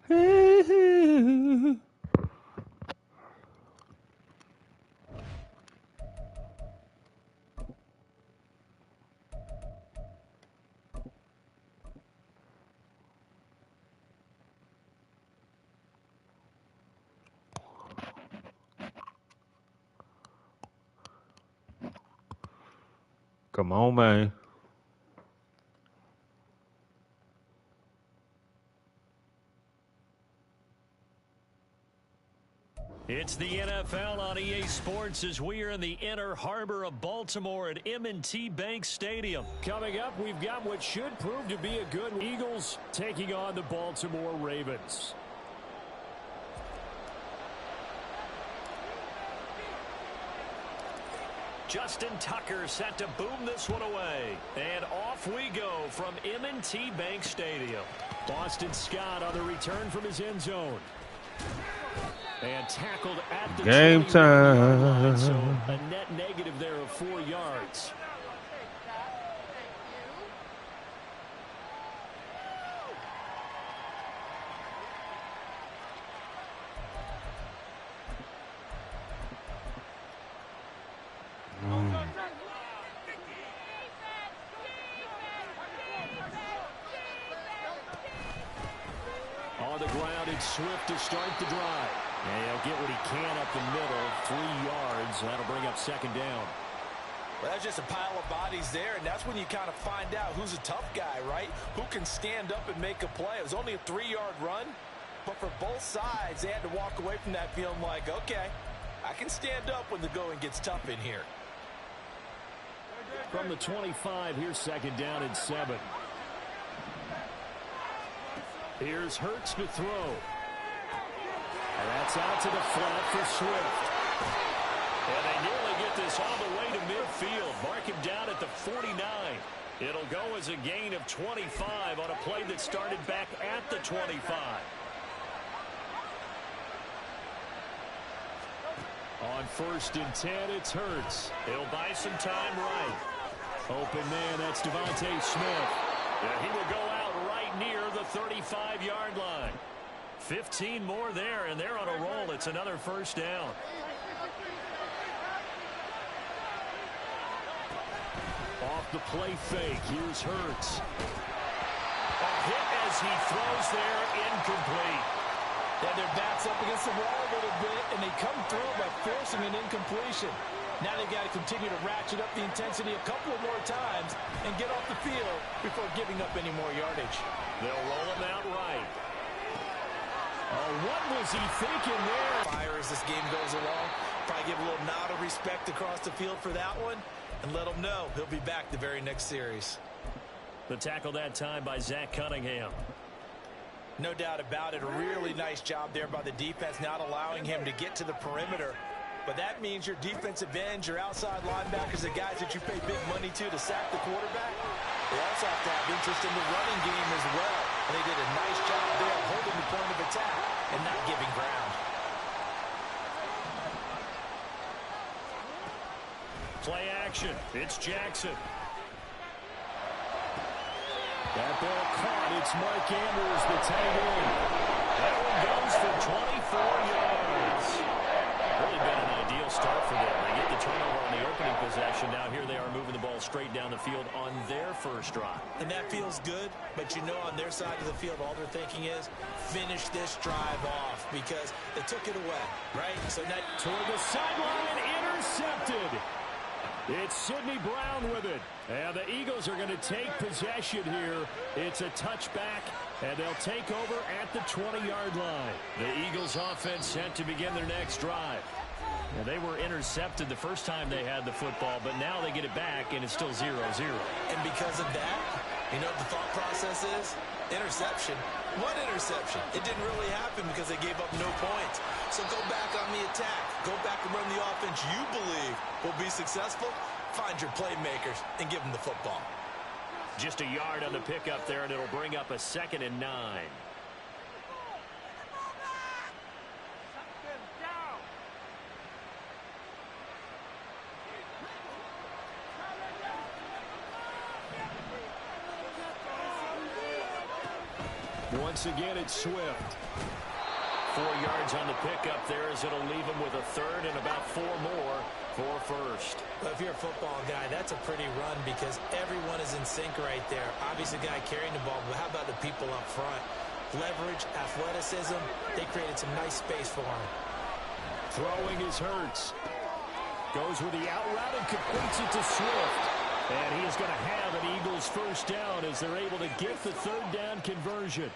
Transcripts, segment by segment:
Come on, man. It's the NFL on EA Sports as we are in the inner harbor of Baltimore at M&T Bank Stadium. Coming up, we've got what should prove to be a good Eagles taking on the Baltimore Ravens. Justin Tucker set to boom this one away. And off we go from M&T Bank Stadium. Boston Scott on the return from his end zone. And tackled at the game time. So a net negative there of 4 yards. On the ground, it's Swift to start the drive. And he'll get what he can up the middle, 3 yards. That'll bring up second down. Well, that's just a pile of bodies there, and that's when you kind of find out who's a tough guy, right? Who can stand up and make a play. It was only a 3-yard run, but for both sides, they had to walk away from that feeling like, okay, I can stand up when the going gets tough in here. From the 25, here's second down and 7. Here's Hurts to throw. And that's out to the flat for Swift. And they nearly get this all the way to midfield. Mark him down at the 49. It'll go as a gain of 25 on a play that started back at the 25. On 1st and 10, it's Hurts. He'll buy some time right. Open man, that's Devontae Smith. And he will go out right near the 35-yard line. 15 more there, and they're on a roll. It's another first down. Off the play fake, here's Hurts. A hit as he throws there, incomplete. Yeah, their backs up against the wall a little bit, and they come through by forcing an incompletion. Now they've got to continue to ratchet up the intensity a couple of more times and get off the field before giving up any more yardage. They'll roll him out right. Oh, what was he thinking there? Fire as this game goes along. Probably give a little nod of respect across the field for that one and let him know he'll be back the very next series. The tackle that time by Zach Cunningham. No doubt about it. A really nice job there by the defense, not allowing him to get to the perimeter. But that means your defensive ends, your outside linebackers, the guys that you pay big money to sack the quarterback, they also have to have interest in the running game as well. And they did a nice job there holding the point of attack and not giving ground. Play action. It's Jackson. That ball caught. It's Mark Andrews, the tight end. That one goes for 24 yards. Really been an ideal start for them. They get the turnover on the opening possession. Now here they are moving the ball straight down the field on their first drive. And that feels good, but you know on their side of the field all they're thinking is finish this drive off because they took it away, right? So now toward the sideline, intercepted. It's Sidney Brown with it. And the Eagles are going to take possession here. It's a touchback, and they'll take over at the 20-yard line. The Eagles offense set to begin their next drive. Well, they were intercepted the first time they had the football, but now they get it back, and it's still 0-0. And because of that, you know what the thought process is? Interception. What interception? It didn't really happen because they gave up no points. So go back on the attack. Go back and run the offense you believe will be successful. Find your playmakers and give them the football. Just a yard on the pickup there, and it'll bring up a 2nd and 9. Once again, it's Swift. 4 yards on the pickup there as it'll leave him with a third and about 4 more for first. Well, if you're a football guy, that's a pretty run because everyone is in sync right there. Obviously, the guy carrying the ball, but how about the people up front? Leverage, athleticism, they created some nice space for him. Throwing is Hurts. Goes with the out route and completes it to Swift. And he is going to have an Eagles first down as they're able to get the third down conversion.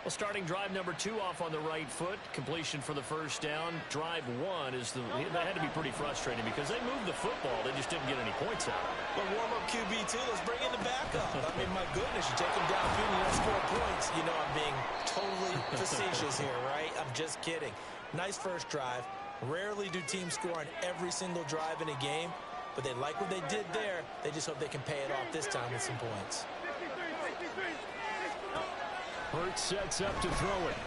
Well, starting drive number 2 off on the right foot. Completion for the first down. Drive 1 is that had to be pretty frustrating because they moved the football. They just didn't get any points out of it. But warm-up QB2, let's bring in the backup. I mean, my goodness, you take him downfield and you don't score points. You know I'm being totally facetious here, right? I'm just kidding. Nice first drive. Rarely do teams score on every single drive in a game, but they like what they did there. They just hope they can pay it off this time with some points. Hurts sets up to throw it.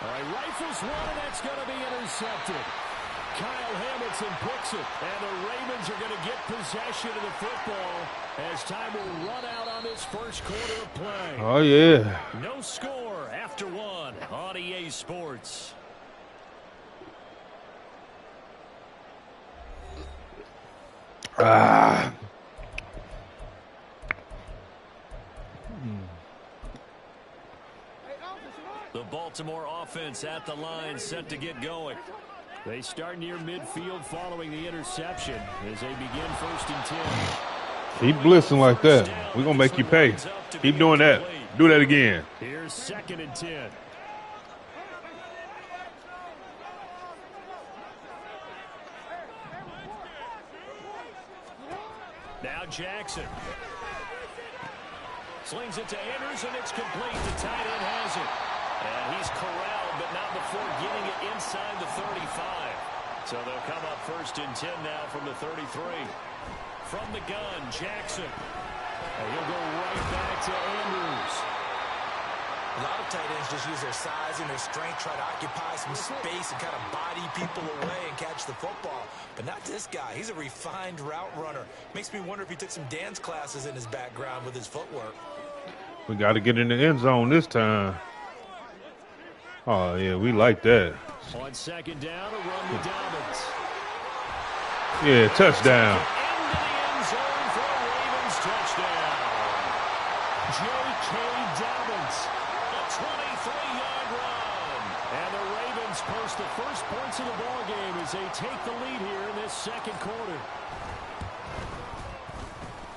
All right, rifles one, and that's going to be intercepted. Kyle Hamilton picks it, and the Ravens are going to get possession of the football as time will run out on this first quarter of play. Oh, yeah. No score after 1 on EA Sports. The Baltimore offense at the line set to get going. They start near midfield following the interception as they begin 1st and 10. Keep blitzing like that. We're going to make you pay. Keep doing that. Do that again. Here's 2nd and 10. Now Jackson. Slings it to Andrews, and it's complete. The tight end has it. And he's corralled, but not before getting it inside the 35. So they'll come up 1st and 10 now from the 33. From the gun, Jackson. And he'll go right back to Andrews. A lot of tight ends just use their size and their strength, try to occupy some space and kind of body people away and catch the football. But not this guy. He's a refined route runner. Makes me wonder if he took some dance classes in his background with his footwork. We got to get in the end zone this time. Oh, yeah, we like that. On 2nd down, a run to Dobbins. Yeah, touchdown. Into the end zone for a Ravens touchdown. J.K. Dobbins, a 23-yard run. And the Ravens post the first points of the ballgame as they take the lead here in this 2nd quarter.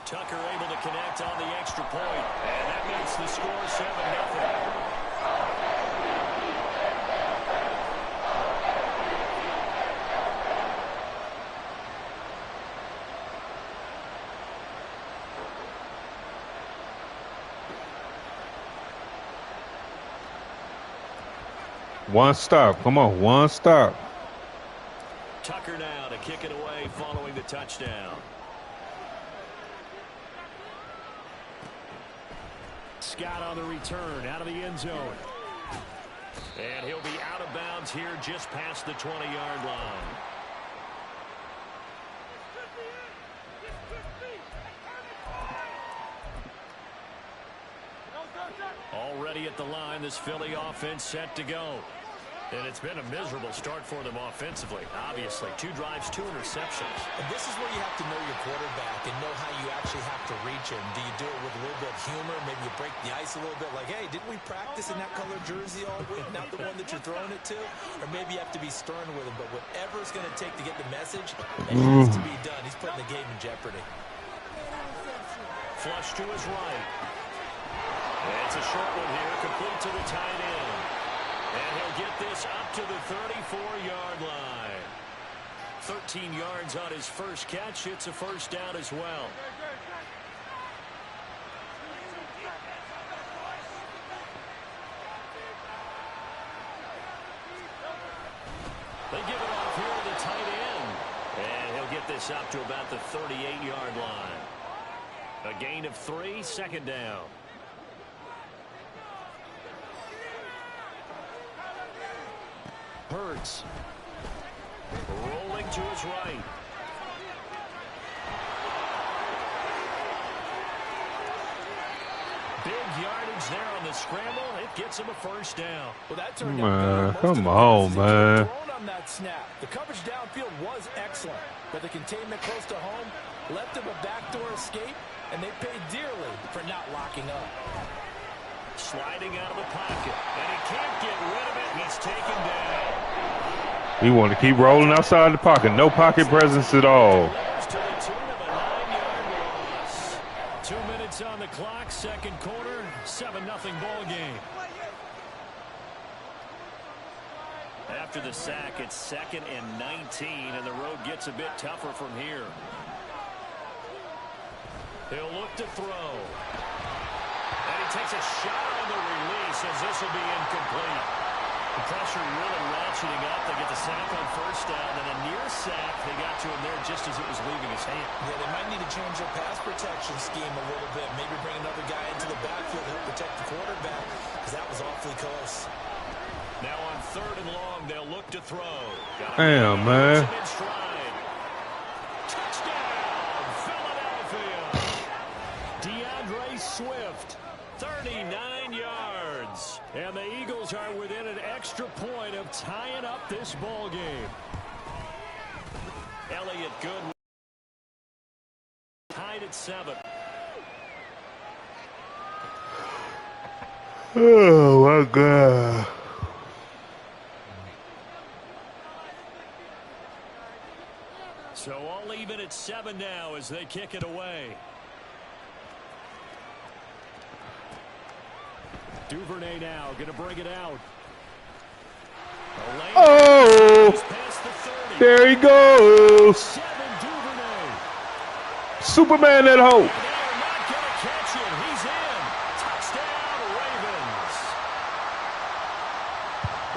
Tucker able to connect on the extra point, and that makes the score 7-0. One stop. Come on, one stop. Tucker now to kick it away following the touchdown. Scott on the return out of the end zone. And he'll be out of bounds here just past the 20-yard line. Already at the line, this Philly offense set to go. And it's been a miserable start for them offensively. Obviously, 2 drives, 2 interceptions. And this is where you have to know your quarterback and know how you actually have to reach him. Do you do it with a little bit of humor? Maybe you break the ice a little bit like, hey, didn't we practice in that color jersey all week? Not the one that you're throwing it to? Or maybe you have to be stern with him. But whatever it's going to take to get the message, it needs to be done. He's putting the game in jeopardy. Flush to his right. And it's a short one here, complete to the tight end. And he'll get this up to the 34-yard line. 13 yards on his first catch. It's a first down as well. They give it off here to the tight end. And he'll get this up to about the 38-yard line. A gain of 3, 2nd down. Hurts. Rolling to his right. Big yardage yardage there on the scramble. It gets him a first down. Well, that turned out good. Come on, man. On that snap. The coverage downfield was excellent, but the containment close to home left him a backdoor escape, and they paid dearly for not locking up. Sliding out of the pocket, and he can't get rid of it. He's taken down. We want to keep rolling outside the pocket. No pocket presence at all. To the tune of a 9-yard loss. 2 minutes on the clock, second quarter, 7-0 ball game. After the sack, it's 2nd and 19, and the road gets a bit tougher from here. He'll look to throw. And he takes a shot on the release as this will be incomplete. The pressure really ratcheting up. They get the sack on first down, and a near sack. They got to him there just as it was leaving his hand. Yeah, they might need to change their pass protection scheme a little bit. Maybe bring another guy into the backfield to help protect the quarterback, because that was awfully close. Now on 3rd and long, they'll look to throw. Damn, man. Touchdown, Philadelphia. DeAndre Swift, 39 yards. And the Eagles are within an extra point of tying up this ball game. Elliott good. Tied at 7. Oh, my God. So all even at 7 now as they kick it away. Duvernay now going to bring it out. Oh, there he goes. Superman at home. They're not going to catch it. He's in. Touchdown, Ravens.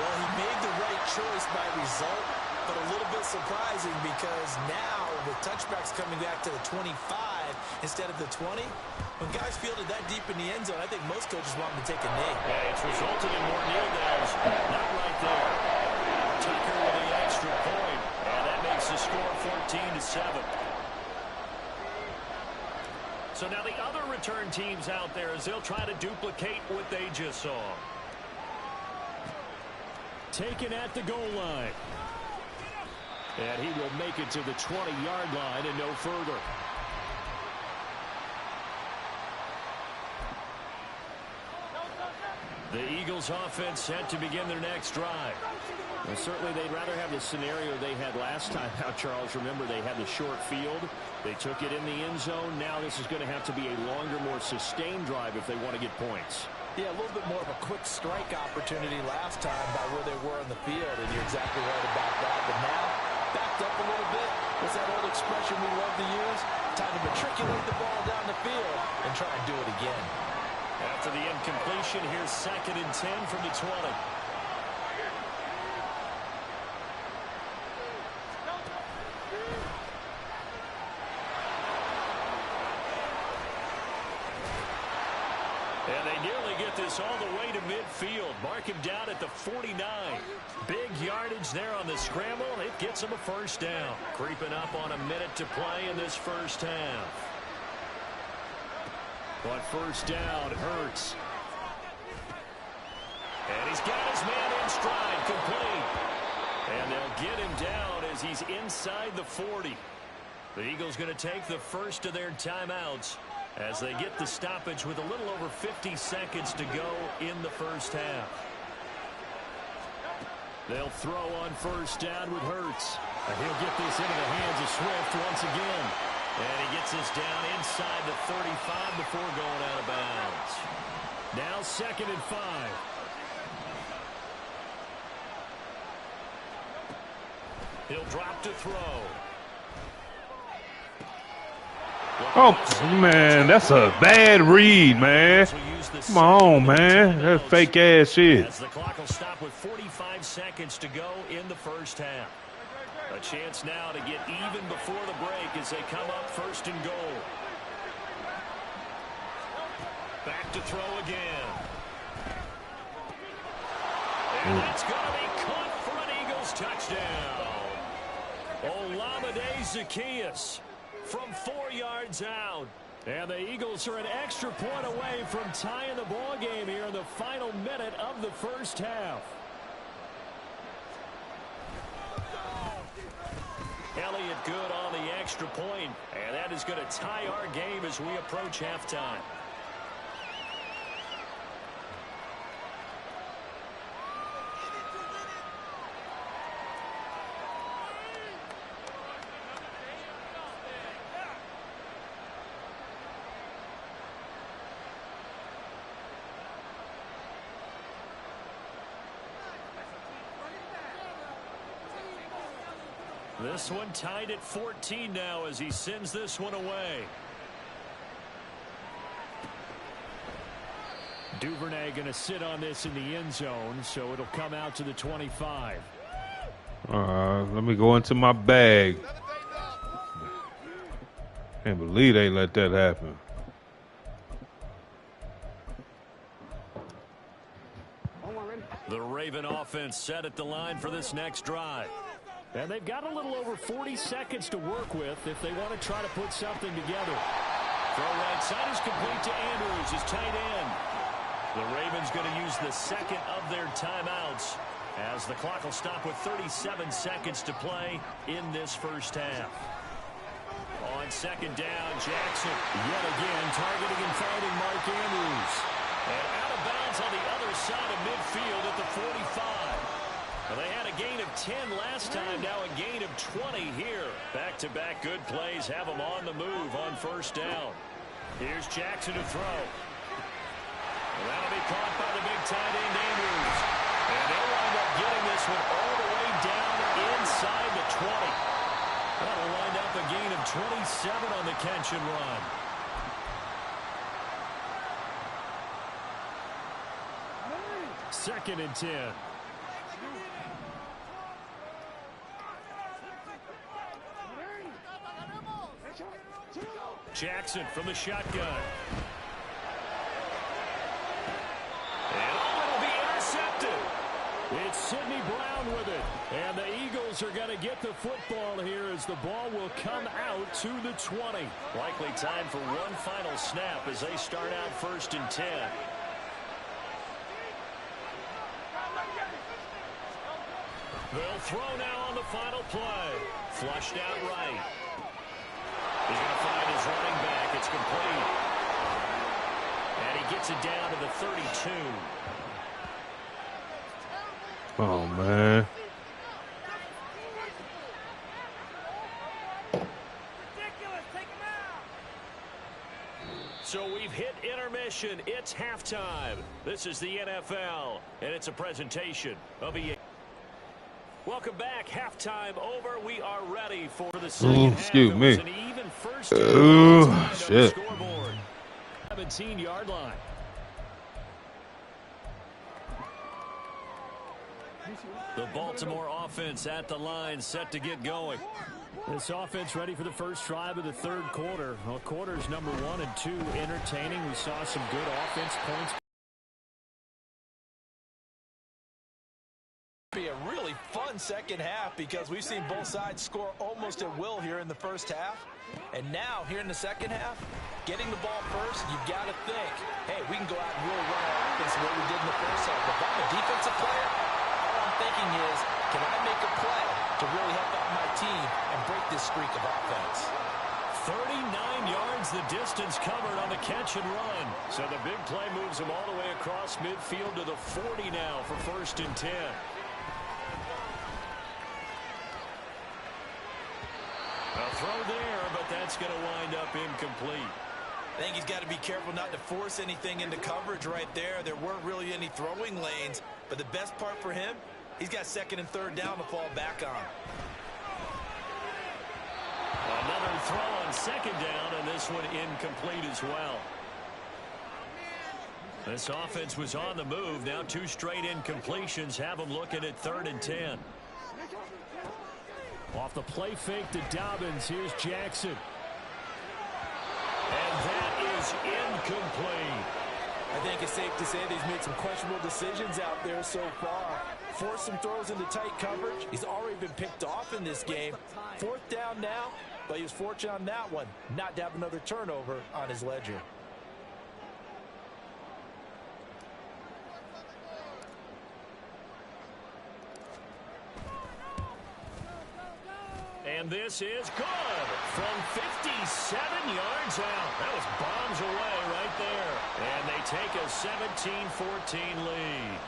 Well, he made the right choice by result, but a little bit surprising because now with touchbacks coming back to the 25 instead of the 20, when guys fielded that deep in the end zone, I think most coaches want them to take a knee. Yeah, it's resulted in more kneel downs. Not right there. Tucker with the extra point, and that makes the score 14-7. So now the other return teams out there as they'll try to duplicate what they just saw. Taken at the goal line. And he will make it to the 20-yard line and no further. The Eagles offense set to begin their next drive. And certainly they'd rather have the scenario they had last time out, Charles. Remember, they had the short field. They took it in the end zone. Now this is going to have to be a longer, more sustained drive if they want to get points. Yeah, a little bit more of a quick strike opportunity last time by where they were on the field, and you're exactly right about that. But now, backed up a little bit. What's that old expression we love to use? Time to matriculate the ball down the field and try and do it again. After the incompletion, here's 2nd and 10 from the 20. And they nearly get this all the way to midfield. Mark him down at the 49. Big yardage there on the scramble. It gets him a first down. Creeping up on a minute to play in this first half. On first down, Hurts. And he's got his man in stride, complete. And they'll get him down as he's inside the 40. The Eagles going to take the first of their timeouts as they get the stoppage with a little over 50 seconds to go in the first half. They'll throw on first down with Hurts. And he'll get this into the hands of Swift once again. And he gets this down inside the 35 before going out of bounds. Now 2nd and 5. He'll drop to throw. Oh, man, that's a bad read, man. Come on, man. That's fake ass shit. As the clock will stop with 45 seconds to go in the first half. A chance now to get even before the break as they come up 1st and goal. Back to throw again. And that's going to be caught for an Eagles touchdown. Olamide Zaccheaus from 4 yards out. And the Eagles are an extra point away from tying the ball game here in the final minute of the first half. Elliott good on the extra point, and that is going to tie our game as we approach halftime. This one tied at 14 now as he sends this one away. Duvernay going to sit on this in the end zone, so it'll come out to the 25. Let me go into my bag. Can't believe they let that happen. The Raven offense set at the line for this next drive. And they've got a little over 40 seconds to work with if they want to try to put something together. Throw right side is complete to Andrews, his tight end. The Ravens going to use the second of their timeouts as the clock will stop with 37 seconds to play in this first half. On second down, Jackson yet again targeting and finding Mark Andrews. And out of bounds on the other side of midfield at the 45. Well, they had a gain of 10 last time, now a gain of 20 here. Back-to-back good plays have them on the move on first down. Here's Jackson to throw. Well, that'll be caught by the big tight end, Andrews. And they'll wind up getting this one all the way down inside the 20. That'll wind up a gain of 27 on the catch and run. Second and 10. Jackson from the shotgun. And it'll be intercepted. It's Sidney Brown with it. And the Eagles are going to get the football here as the ball will come out to the 20. Likely time for one final snap as they start out first and 10. They'll throw now on the final play. Flushed out right. He's going to find his running back. It's complete. And he gets it down to the 32. Oh, man. So we've hit intermission. It's halftime. This is the NFL, and it's a presentation of EA. Welcome back. Halftime over. We are ready for the second half. Excuse me. An even first shit. Scoreboard. 17-yard line. The Baltimore offense at the line, set to get going. This offense ready for the first drive of the third quarter. Well, quarters number 1 and 2 entertaining. We saw some good offense points. Be a really fun second half because we've seen both sides score almost at will here in the first half. And now, here in the second half, getting the ball first, you've got to think, hey, we can go out and really run our offense the way we did in the first half. If I'm a defensive player, all I'm thinking is, can I make a play to really help out my team and break this streak of offense? 39 yards the distance covered on the catch and run. So the big play moves him all the way across midfield to the 40 now for first and 10. A throw there, but that's going to wind up incomplete. I think he's got to be careful not to force anything into coverage right there. There weren't really any throwing lanes, but the best part for him, he's got second and third down to fall back on. Another throw on second down, and this one incomplete as well. This offense was on the move. Now 2 straight incompletions have them looking at third and 10. Off the play fake to Dobbins. Here's Jackson. And that is incomplete. I think it's safe to say that he's made some questionable decisions out there so far. force some throws into tight coverage. He's already been picked off in this game. 4th down now, but he was fortunate on that one not to have another turnover on his ledger. And this is good from 57 yards out. That was bombs away right there. And they take a 17-14 lead.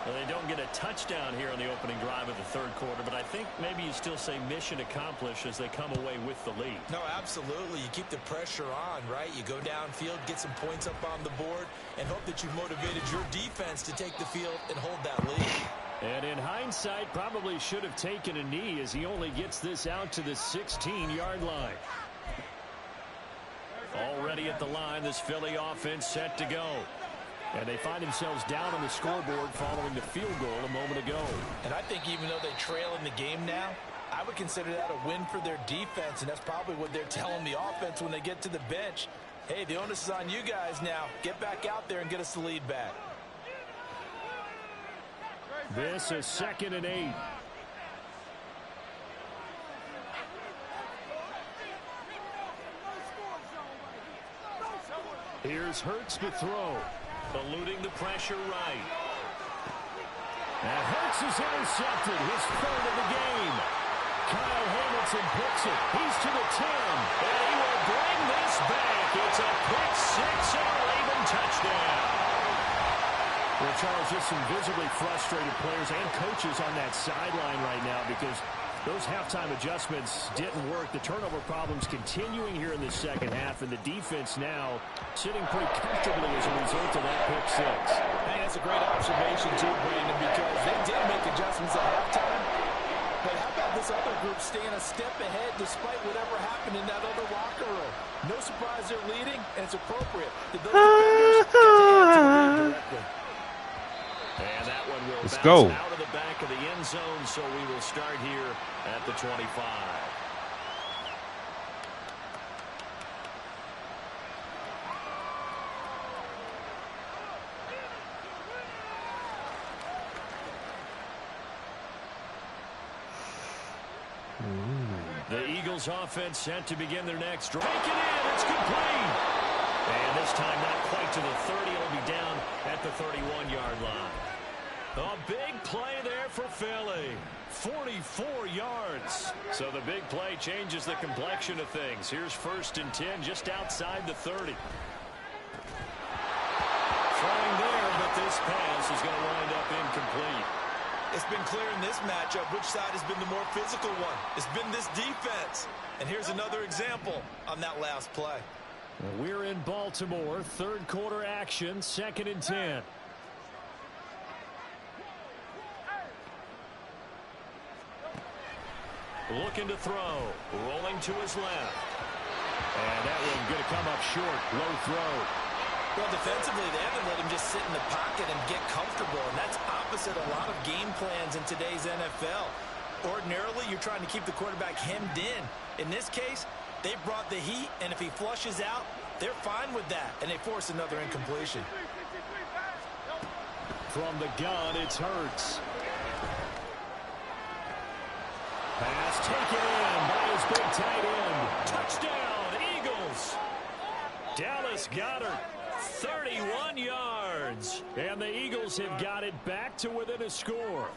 Well, they don't get a touchdown here in the opening drive of the 3rd quarter, but I think maybe you still say mission accomplished as they come away with the lead. No, absolutely. You keep the pressure on, right? You go downfield, get some points up on the board, and hope that you've motivated your defense to take the field and hold that lead. And in hindsight, probably should have taken a knee as he only gets this out to the 16-yard line. Already at the line, this Philly offense set to go. And they find themselves down on the scoreboard following the field goal a moment ago. And I think even though they trail in the game now, I would consider that a win for their defense, and that's probably what they're telling the offense when they get to the bench. Hey, the onus is on you guys now. Get back out there and get us the lead back. This is 2nd and 8. Here's Hurts to throw. Eluding the pressure right. And Hurts is intercepted. His 3rd of the game. Kyle Hamilton picks it. He's to the 10. And he will bring this back. It's a pick 6 and a Raven touchdown. Well, Charles, just some visibly frustrated players and coaches on that sideline right now because those halftime adjustments didn't work. The turnover problems continuing here in the 2nd half, and the defense now sitting pretty comfortably as a result of that pick 6. Hey, that's a great observation too, Brandon, because they did make adjustments at halftime. But how about this other group staying a step ahead despite whatever happened in that other locker room? No surprise they're leading, and it's appropriate that those defenders get to answer the lead directly. And that one will Let's bounce go. out of the back of the end zone, so we will start here at the 25. The Eagles offense set to begin their next drive. Take it in, it's complete. And this time not quite to the 30, it'll be down at the 31-yard line. A big play there for Philly. 44 yards. So the big play changes the complexion of things. Here's 1st and 10 just outside the 30. Throwing there, but this pass is going to wind up incomplete. It's been clear in this matchup which side has been the more physical one. It's been this defense. And here's another example on that last play. We're in Baltimore. 3rd quarter action. 2nd and 10. Looking to throw. Rolling to his left. And that one going to come up short. Low throw. Well, defensively, they haven't let him just sit in the pocket and get comfortable, and that's opposite a lot of game plans in today's NFL. Ordinarily, you're trying to keep the quarterback hemmed in. In this case, they brought the heat, and if he flushes out, they're fine with that, and they force another incompletion. From the gun, it's Hurts. Pass taken in by his big tight end. Touchdown, Eagles. Dallas Goedert, 31 yards. And the Eagles have got it back to within a score.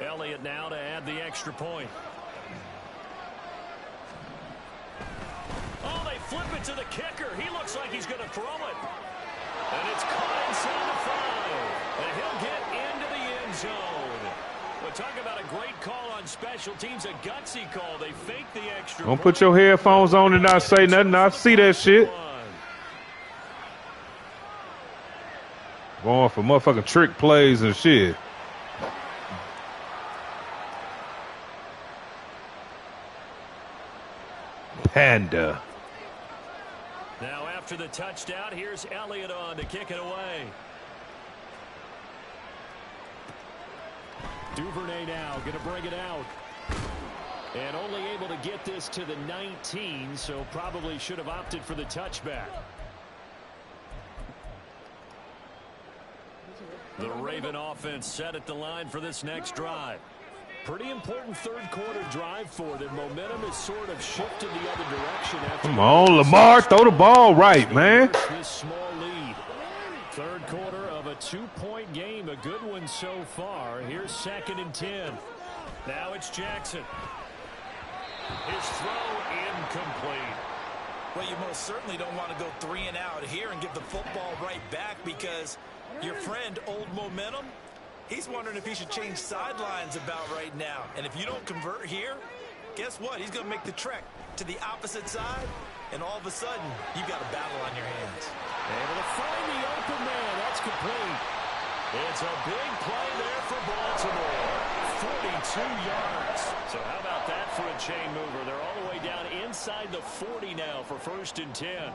Elliott now to add the extra point. Oh, they flip it to the kicker. He looks like he's going to throw it. And it's caught inside the 5. And he'll get into the end zone. But talk about a great call on special teams, a gutsy call. They fake the extra Don't put your headphones on and not say nothing. I see that shit. Going for motherfucking trick plays and shit. Panda. Now after the touchdown, here's Elliott on to kick it away. Duvernay now going to bring it out. And only able to get this to the 19, so probably should have opted for the touchback. Raven offense set at the line for this next drive. Pretty important third-quarter drive for them. Momentum is sort of shifted the other direction. Come on, Lamar, throw the ball right, man. This small lead. Third quarter of a 2-point game. A good one so far. Here's 2nd and 10. Now it's Jackson. His throw incomplete. Well, you most certainly don't want to go 3 and out here and give the football right back, because your friend, Old Momentum, he's wondering if he should change sidelines about right now. And if you don't convert here, guess what? He's going to make the trek to the opposite side, and all of a sudden, you've got a battle on your hands. Able to find the open man. That's complete. It's a big play there for Baltimore. 42 yards. So how about that for a chain mover? They're all the way down inside the 40 now for 1st and 10.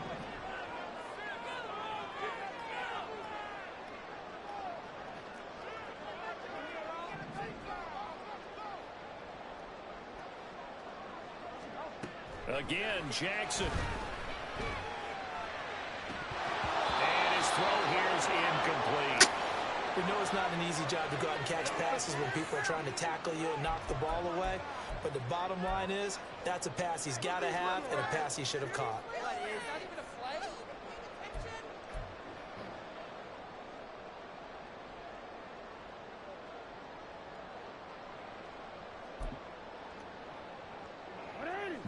Again, Jackson. And his throw here is incomplete. We know it's not an easy job to go out and catch passes when people are trying to tackle you and knock the ball away. But the bottom line is, that's a pass he's got to have and a pass he should have caught.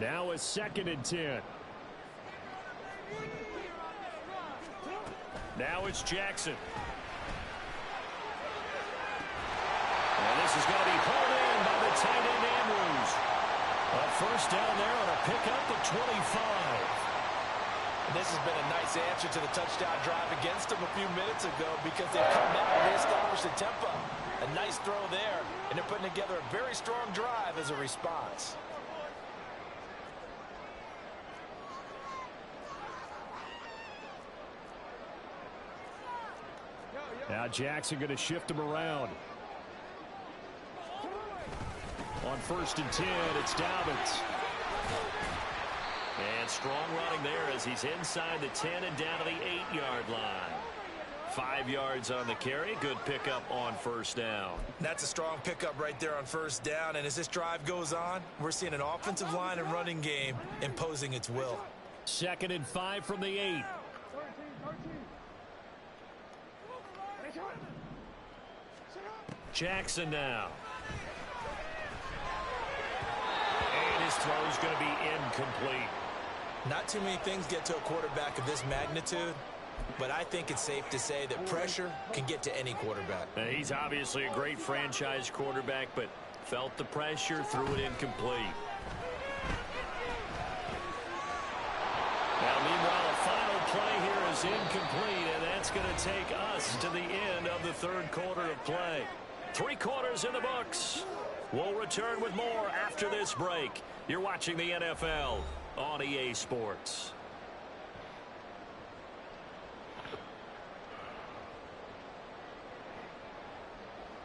Now it's 2nd and 10. Now it's Jackson. And this is going to be pulled in by the tight end Andrews. A first down there on a pickup of 25. And this has been a nice answer to the touchdown drive against them a few minutes ago, because they've come out and reestablished the tempo. A nice throw there, and they're putting together a very strong drive as a response. Now Jackson going to shift him around. On 1st and 10, it's Dobbins. And strong running there as he's inside the 10 and down to the 8-yard line. 5 yards on the carry. Good pickup on 1st down. That's a strong pickup right there on 1st down. And as this drive goes on, we're seeing an offensive line and running game imposing its will. 2nd and 5 from the 8. Jackson now. And his throw is going to be incomplete. Not too many things get to a quarterback of this magnitude, but I think it's safe to say that pressure can get to any quarterback. He's obviously a great franchise quarterback, but felt the pressure, threw it incomplete. Now, meanwhile, a final play here is incomplete, and that's going to take us to the end of the 3rd quarter of play. 3 quarters in the books. We'll return with more after this break. You're watching the NFL on EA Sports.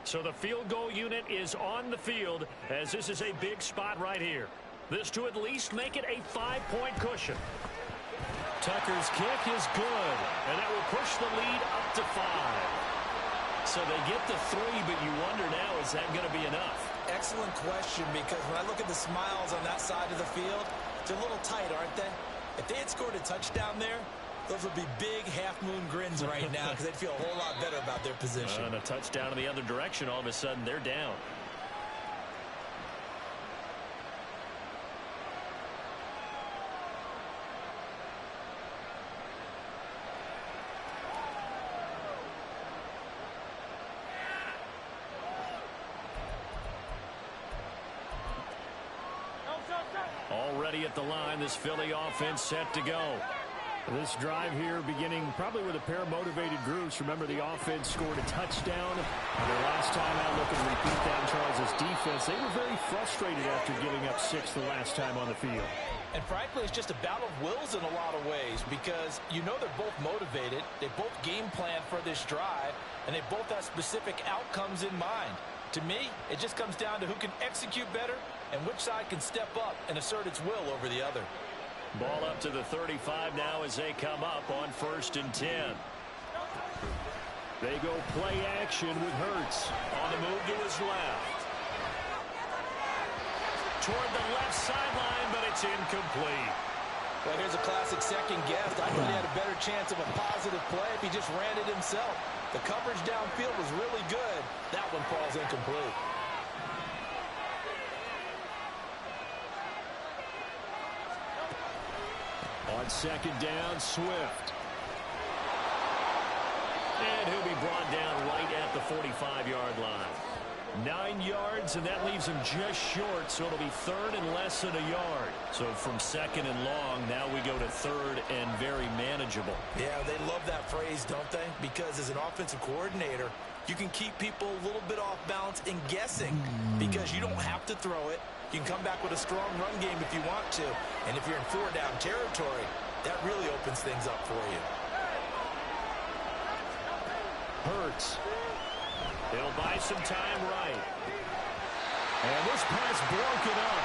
So the field goal unit is on the field, as this is a big spot right here. This to at least make it a 5-point cushion. Tucker's kick is good, and that will push the lead up to 5. So they get the 3, but you wonder now, is that going to be enough? Excellent question, because when I look at the smiles on that side of the field, they're a little tight, aren't they? If they had scored a touchdown there, those would be big half-moon grins right now, because they'd feel a whole lot better about their position. And a touchdown in the other direction, all of a sudden they're down. Already at the line, this Philly offense set to go. This drive here beginning probably with a pair of motivated groups. Remember, the offense scored a touchdown. And the last time out, looking to repeat that in Charles' defense, they were very frustrated after giving up 6 the last time on the field. And frankly, it's just a battle of wills in a lot of ways, because you know they're both motivated. They both game plan for this drive, and they both have specific outcomes in mind. To me, it just comes down to who can execute better and which side can step up and assert its will over the other. Ball up to the 35 now as they come up on 1st and 10. They go play action with Hurts. On the move to his left. Toward the left sideline, but it's incomplete. Well, here's a classic second guess. I thought he had a better chance of a positive play if he just ran it himself. The coverage downfield was really good. That one falls incomplete. On second down, Swift. And he'll be brought down right at the 45-yard line. 9 yards, and that leaves him just short, so it'll be third and less than a yard. So from second and long, now we go to third and very manageable. Yeah, they love that phrase, don't they? Because as an offensive coordinator, you can keep people a little bit off balance and guessing because you don't have to throw it. You can come back with a strong run game if you want to. And if you're in four-down territory, that really opens things up for you. Hurts. He'll buy some time right. And this pass broken up.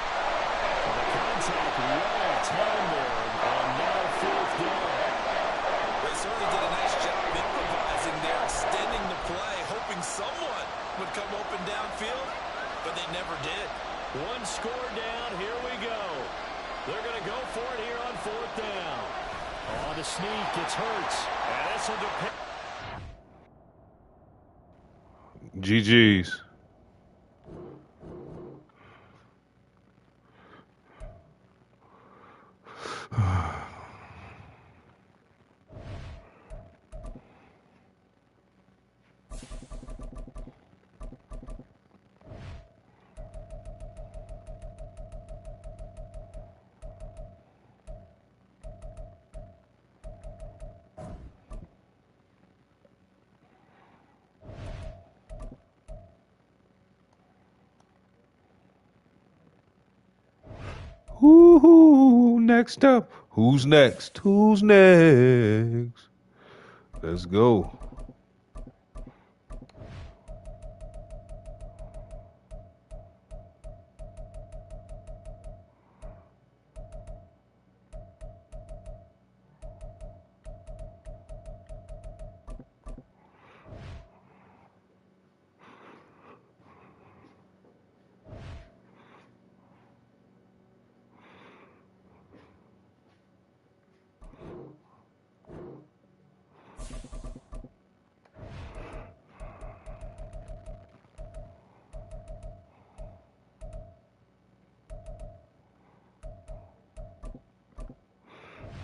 The contact well timed there. And now fourth down. They certainly did a nice job improvising there, extending the play, hoping someone would come open downfield, but they never did. One score down. Here we go. They're going to go for it here on fourth down. On the sneak, it's Hurts. And this will depend. GG's. Woo-hoo, next up. Who's next? Who's next? Let's go.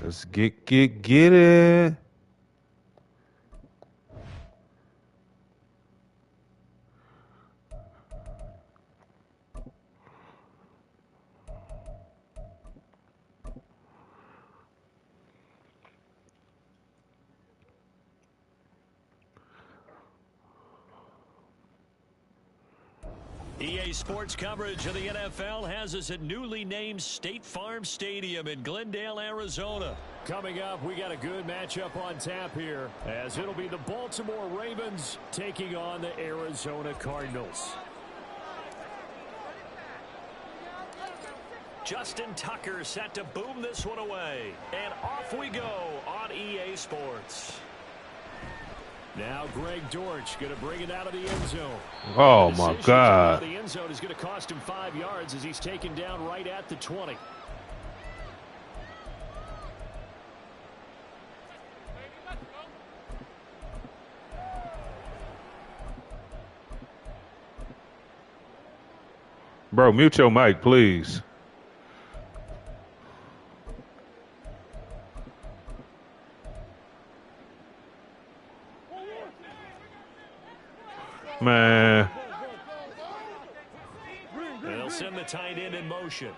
Let's get it. EA Sports coverage of the NFL has us at newly named State Farm Stadium in Glendale, Arizona. Coming up, we got a good matchup on tap here, as it'll be the Baltimore Ravens taking on the Arizona Cardinals. Justin Tucker set to boom this one away. And off we go on EA Sports. Now Greg Dortch going to bring it out of the end zone. Oh, my God. The end zone is going to cost him 5 yards as he's taken down right at the 20. Bro, mute your mic, please. Man. And they'll send the tight end in motion.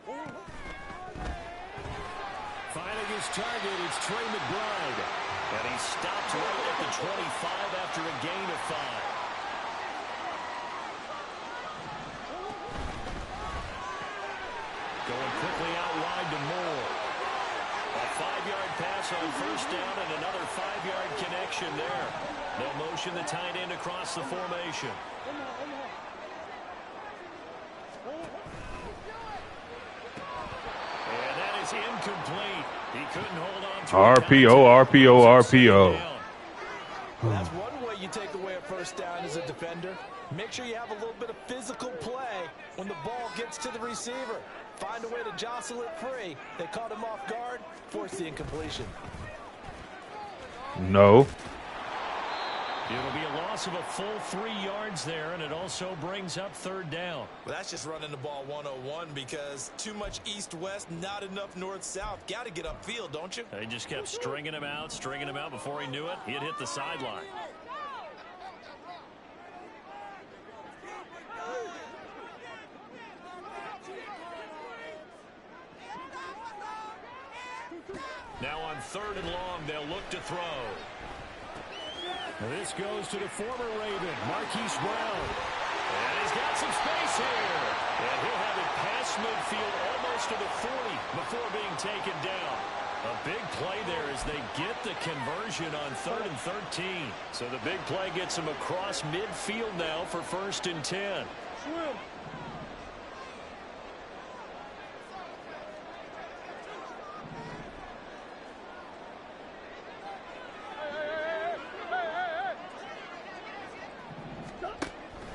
Finding his target, it's Trey McBride. And he stopped right at the 25 after a gain of 5. Going quickly out wide to Moore. A 5-yard pass on first down and another 5-yard connection there. They'll motion the tight end across the formation. And that is incomplete. He couldn't hold on to RPO, RPO, RPO. That's one way you take away a first down as a defender. Make sure you have a little bit of physical play when the ball gets to the receiver. Find a way to jostle it free. They caught him off guard, forced the incompletion. No. It'll be a loss of a full 3 yards there, and it also brings up third down. Well, that's just running the ball 101 because too much east-west, not enough north-south. Got to get upfield, don't you? They just kept stringing him out. Before he knew it, he had hit the sideline. Now on 3rd and long, they'll look to throw. Now this goes to the former Raven, Marquise Brown. And he's got some space here. And he'll have it past midfield almost to the 40 before being taken down. A big play there as they get the conversion on 3rd and 13. So the big play gets him across midfield now for 1st and 10.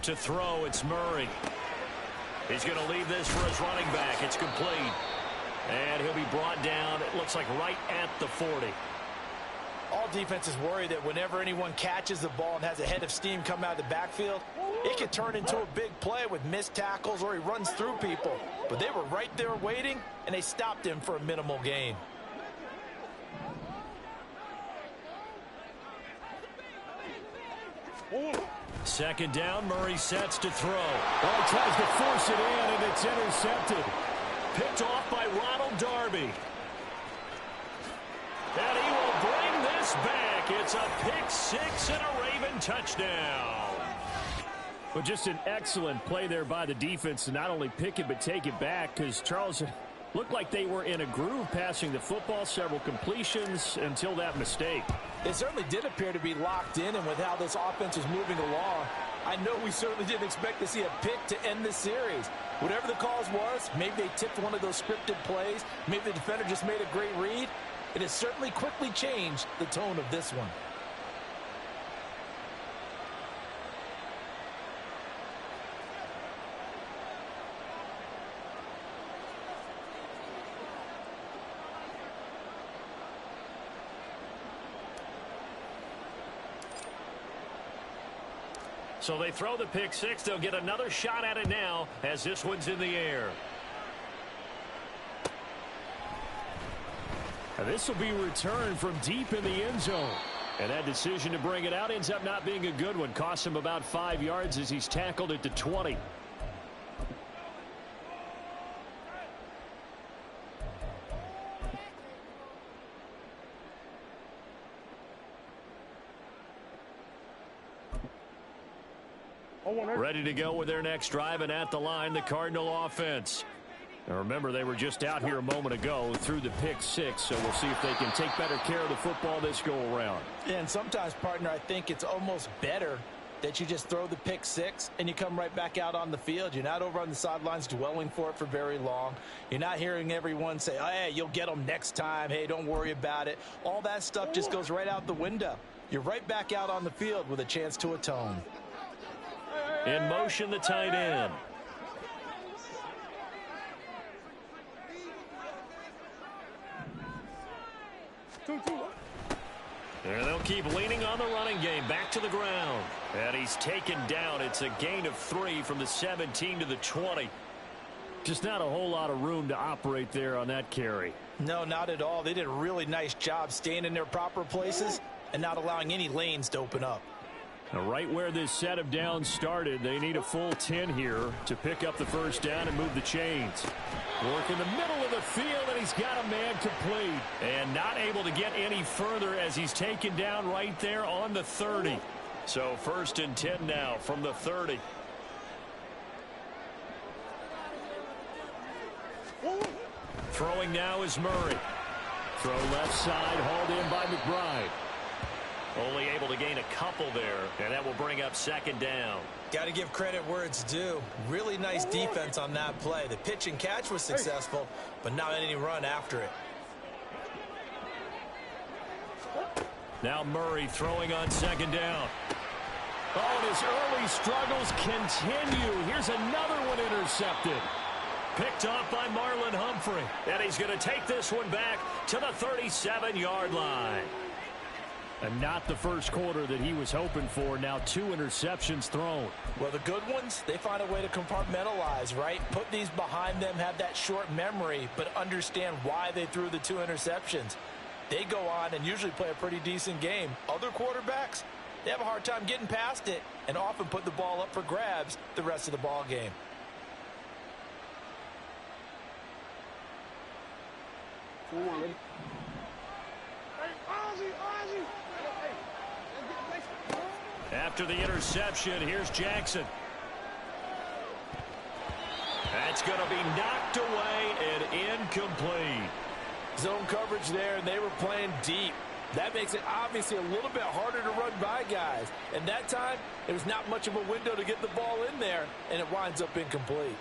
To throw, it's Murray. He's going to leave this for his running back. It's complete. And he'll be brought down, it looks like right at the 40. All defenses worry that whenever anyone catches the ball and has a head of steam come out of the backfield, it could turn into a big play with missed tackles or he runs through people. But they were right there waiting, and they stopped him for a minimal gain. Second down, Murray sets to throw. Well, he tries to force it in, and it's intercepted. Picked off by Ronald Darby. And he will bring this back. It's a pick six and a Raven touchdown. Well, just an excellent play there by the defense to not only pick it but take it back, because Charles looked like they were in a groove passing the football, several completions until that mistake. They certainly did appear to be locked in, and with how this offense was moving along, I know we certainly didn't expect to see a pick to end this series. Whatever the cause was, maybe they tipped one of those scripted plays, maybe the defender just made a great read. It has certainly quickly changed the tone of this one. So they throw the pick six. They'll get another shot at it now as this one's in the air. And this will be returned from deep in the end zone. And that decision to bring it out ends up not being a good one. Costs him about 5 yards as he's tackled at the 20. Ready to go with their next drive, and at the line, the Cardinal offense. Now remember, they were just out here a moment ago through the pick six, so we'll see if they can take better care of the football this go-around. And sometimes, partner, I think it's almost better that you just throw the pick six and you come right back out on the field. You're not over on the sidelines dwelling for it for very long. You're not hearing everyone say, oh, hey, you'll get them next time. Hey, don't worry about it. All that stuff just goes right out the window. You're right back out on the field with a chance to atone. In motion, the tight end. And they'll keep leaning on the running game. Back to the ground. And he's taken down. It's a gain of 3 from the 17 to the 20. Just not a whole lot of room to operate there on that carry. No, not at all. They did a really nice job staying in their proper places and not allowing any lanes to open up. Now, right where this set of downs started, they need a full 10 here to pick up the first down and move the chains. Work in the middle of the field, and he's got a man complete. And not able to get any further as he's taken down right there on the 30. So 1st and 10 now from the 30. Throwing now is Murray. Throw left side, hauled in by McBride. Only able to gain a couple there, and that will bring up 2nd down. Got to give credit where it's due. Really nice defense on that play. The pitch and catch was successful, but not any run after it. Now Murray throwing on second down. Oh, and his early struggles continue. Here's another one intercepted. Picked off by Marlon Humphrey. And he's going to take this one back to the 37-yard line. And not the first quarter that he was hoping for. Now 2 interceptions thrown. Well, the good ones, they find a way to compartmentalize, right? Put these behind them, have that short memory, but understand why they threw the 2 interceptions. They go on and usually play a pretty decent game. Other quarterbacks, they have a hard time getting past it and often put the ball up for grabs the rest of the ball game. After the interception, here's Jackson. That's going to be knocked away and incomplete. Zone coverage there, and they were playing deep. That makes it obviously a little bit harder to run by guys. And that time, there was not much of a window to get the ball in there, and it winds up incomplete.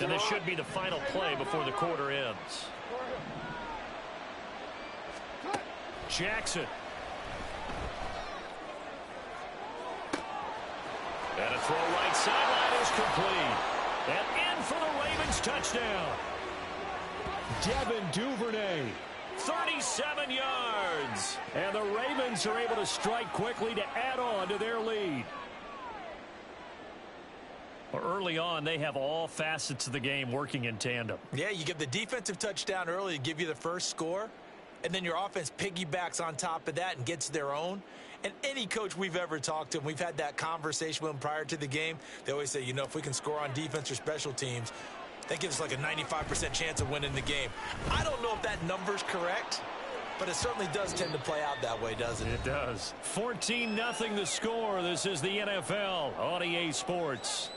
And this should be the final play before the quarter ends. Jackson. And a throw right sideline is complete. And in for the Ravens touchdown. Devin Duvernay, 37 yards. And the Ravens are able to strike quickly to add on to their lead. Early on, they have all facets of the game working in tandem. Yeah, you get the defensive touchdown early to give you the first score, and then your offense piggybacks on top of that and gets their own. And any coach we've ever talked to, and we've had that conversation with them prior to the game, they always say, you know, if we can score on defense or special teams, that gives us like a 95% chance of winning the game. I don't know if that number's correct, but it certainly does tend to play out that way, doesn't it? It does. 14-0 the score. This is the NFL on EA Sports.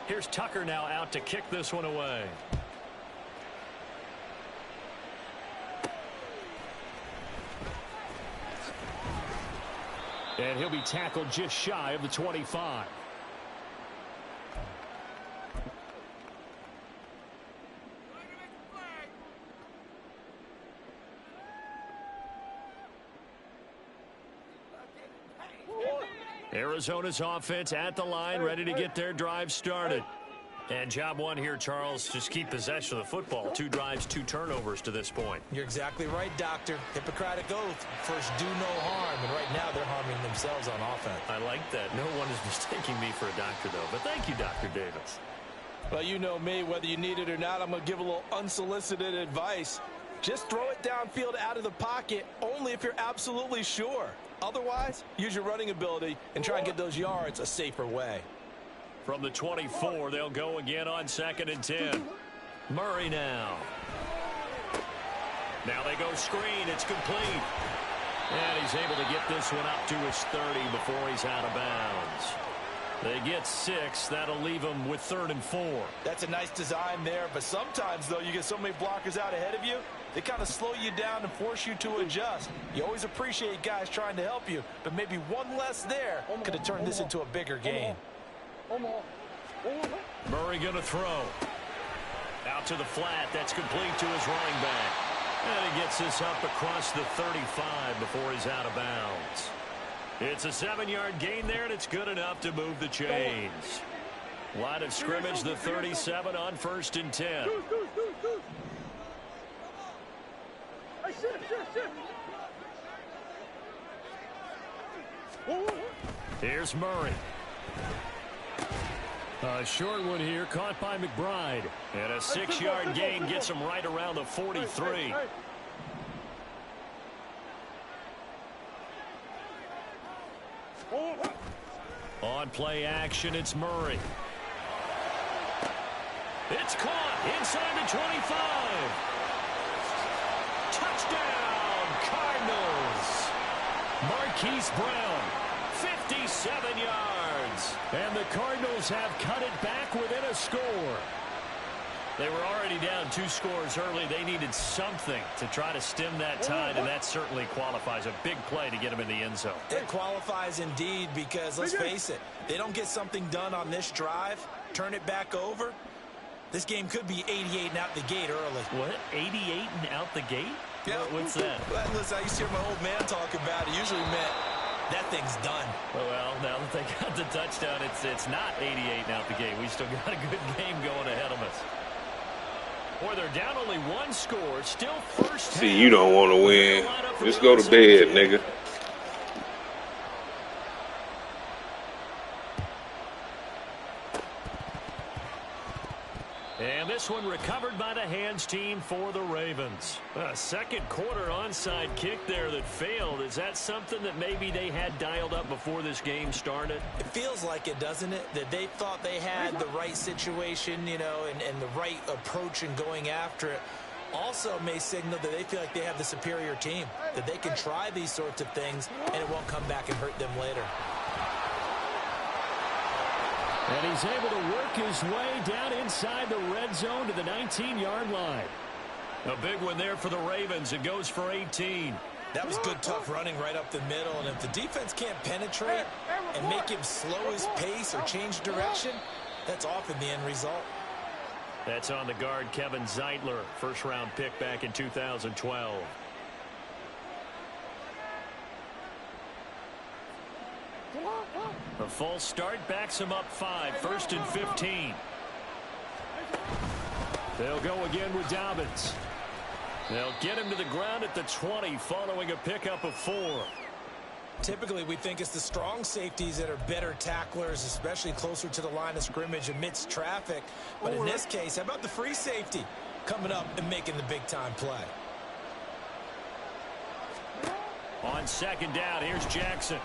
Here's Tucker now out to kick this one away. And he'll be tackled just shy of the 25. Arizona's offense at the line, ready to get their drive started. And job one here, Charles, just keep possession of the football. 2 drives, 2 turnovers to this point. You're exactly right, Doctor. Hippocratic oath. First, do no harm. And right now, they're harming themselves on offense. I like that. No one is mistaking me for a doctor, though. But thank you, Dr. Davis. Well, you know me. Whether you need it or not, I'm going to give a little unsolicited advice. Just throw it downfield out of the pocket only if you're absolutely sure. Otherwise, use your running ability and try and get those yards a safer way. From the 24, they'll go again on 2nd and 10. Murray now. Now they go screen. It's complete. And he's able to get this one up to his 30 before he's out of bounds. They get 6. That'll leave them with 3rd and 4. That's a nice design there, but sometimes, though, you get so many blockers out ahead of you, they kind of slow you down and force you to adjust. You always appreciate guys trying to help you, but maybe one less there could have turned this into a bigger game. Murray going to throw. Out to the flat. That's complete to his running back. And he gets this up across the 35 before he's out of bounds. It's a 7-yard gain there, and it's good enough to move the chains. Line of scrimmage, the 37 on 1st and 10. Here's Murray. A short one here, caught by McBride. And a 6-yard gain gets him right around the 43. On play action, it's Murray. It's caught inside the 25. Touchdown, Cardinals. Marquise Brown, 57 yards. And the Cardinals have cut it back within a score. They were already down 2 scores early. They needed something to try to stem that tide, and that certainly qualifies. A big play to get them in the end zone. It qualifies indeed because, let's face it, they don't get something done on this drive, turn it back over. This game could be 88 and out the gate early. What? 88 and out the gate? Yeah. What's that? Listen, I used to hear my old man talk about it. Usually meant that thing's done. Well, now that they got the touchdown, it's not 88 and out the gate. We still got a good game going ahead of us. Boy, they're down only 1 score. Still first. See, you don't want to win. Just go to bed, nigga. And this one recovered by the hands team for the Ravens. A second quarter onside kick there that failed. Is that something that maybe they had dialed up before this game started? It feels like it, doesn't it? That they thought they had the right situation, you know, and the right approach in going after it. Also may signal that they feel like they have the superior team, that they can try these sorts of things and it won't come back and hurt them later. And he's able to work his way down inside the red zone to the 19-yard line. A big one there for the Ravens. It goes for 18. That was good, tough running right up the middle. And if the defense can't penetrate and make him slow his pace or change direction, that's often the end result. That's on the guard, Kevin Zeitler, first-round pick back in 2012. A false start backs him up 5, 1st and 15. They'll go again with Dobbins. They'll get him to the ground at the 20 following a pickup of 4. Typically, we think it's the strong safeties that are better tacklers, especially closer to the line of scrimmage amidst traffic. But in this case, how about the free safety coming up and making the big-time play? On second down, here's Jackson.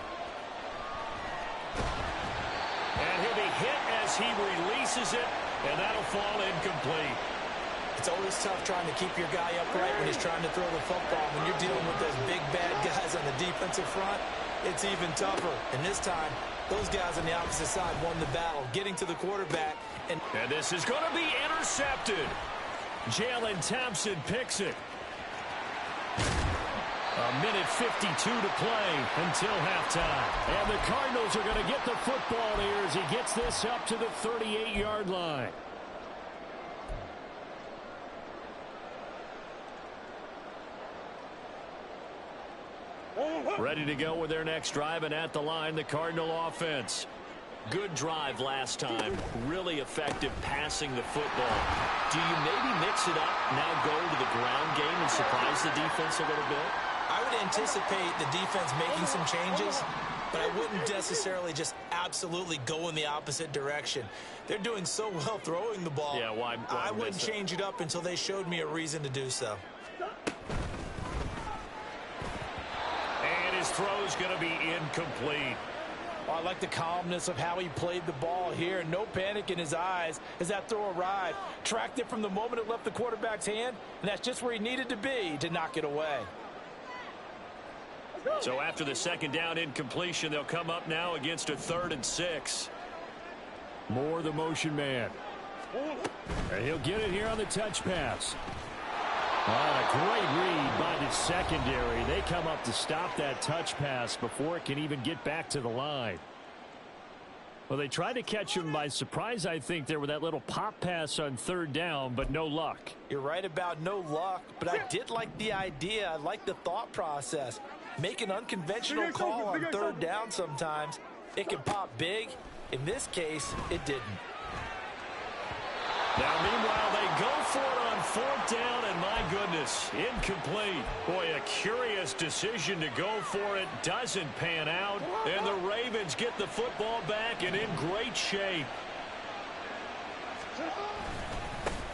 And he'll be hit as he releases it, and that'll fall incomplete. It's always tough trying to keep your guy upright when he's trying to throw the football. When you're dealing with those big, bad guys on the defensive front, it's even tougher. And this time, those guys on the opposite side won the battle, getting to the quarterback. And this is going to be intercepted. Jalen Thompson picks it. A minute 52 to play until halftime. And the Cardinals are going to get the football here as he gets this up to the 38-yard line. Ready to go with their next drive, and at the line, the Cardinal offense. Good drive last time. Really effective passing the football. Do you maybe mix it up, now go to the ground game and surprise the defense a little bit? I would anticipate the defense making some changes, but I wouldn't necessarily just absolutely go in the opposite direction. They're doing so well throwing the ball. Yeah, why I wouldn't change it up until they showed me a reason to do so. And his throw's going to be incomplete. I like the calmness of how he played the ball here. No panic in his eyes as that throw arrived. Tracked it from the moment it left the quarterback's hand, and that's just where he needed to be to knock it away. So after the second down incompletion, they'll come up now against a 3rd and 6. Moore, the motion man. And he'll get it here on the touch pass. A great read by the secondary. They come up to stop that touch pass before it can even get back to the line. Well, they tried to catch him by surprise, I think, there with that little pop pass on 3rd down, but no luck. You're right about no luck, but I did like the idea. I like the thought process. Make an unconventional call on 3rd down sometimes. It can pop big. In this case, it didn't. Now, meanwhile, they go for it on 4th down, and my goodness, incomplete. Boy, a curious decision to go for it. Doesn't pan out, and the Ravens get the football back and in great shape.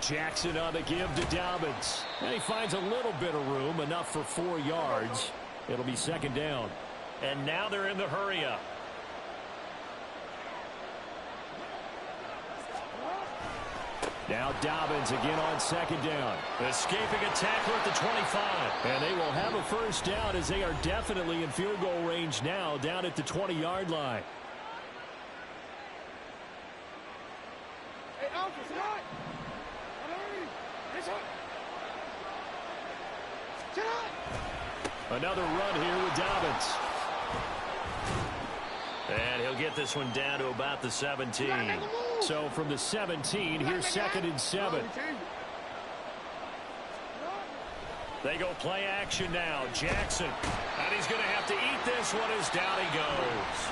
Jackson on the give to Dobbins. And he finds a little bit of room, enough for 4 yards. It'll be 2nd down. And now they're in the hurry-up. Now Dobbins again on 2nd down. Escaping a tackler at the 25. And they will have a 1st down as they are definitely in field goal range now down at the 20-yard line. Another run here with Dobbins. And he'll get this one down to about the 17. So from the 17, here's 2nd and 7. They go play action now. Jackson. And he's going to have to eat this one as down he goes.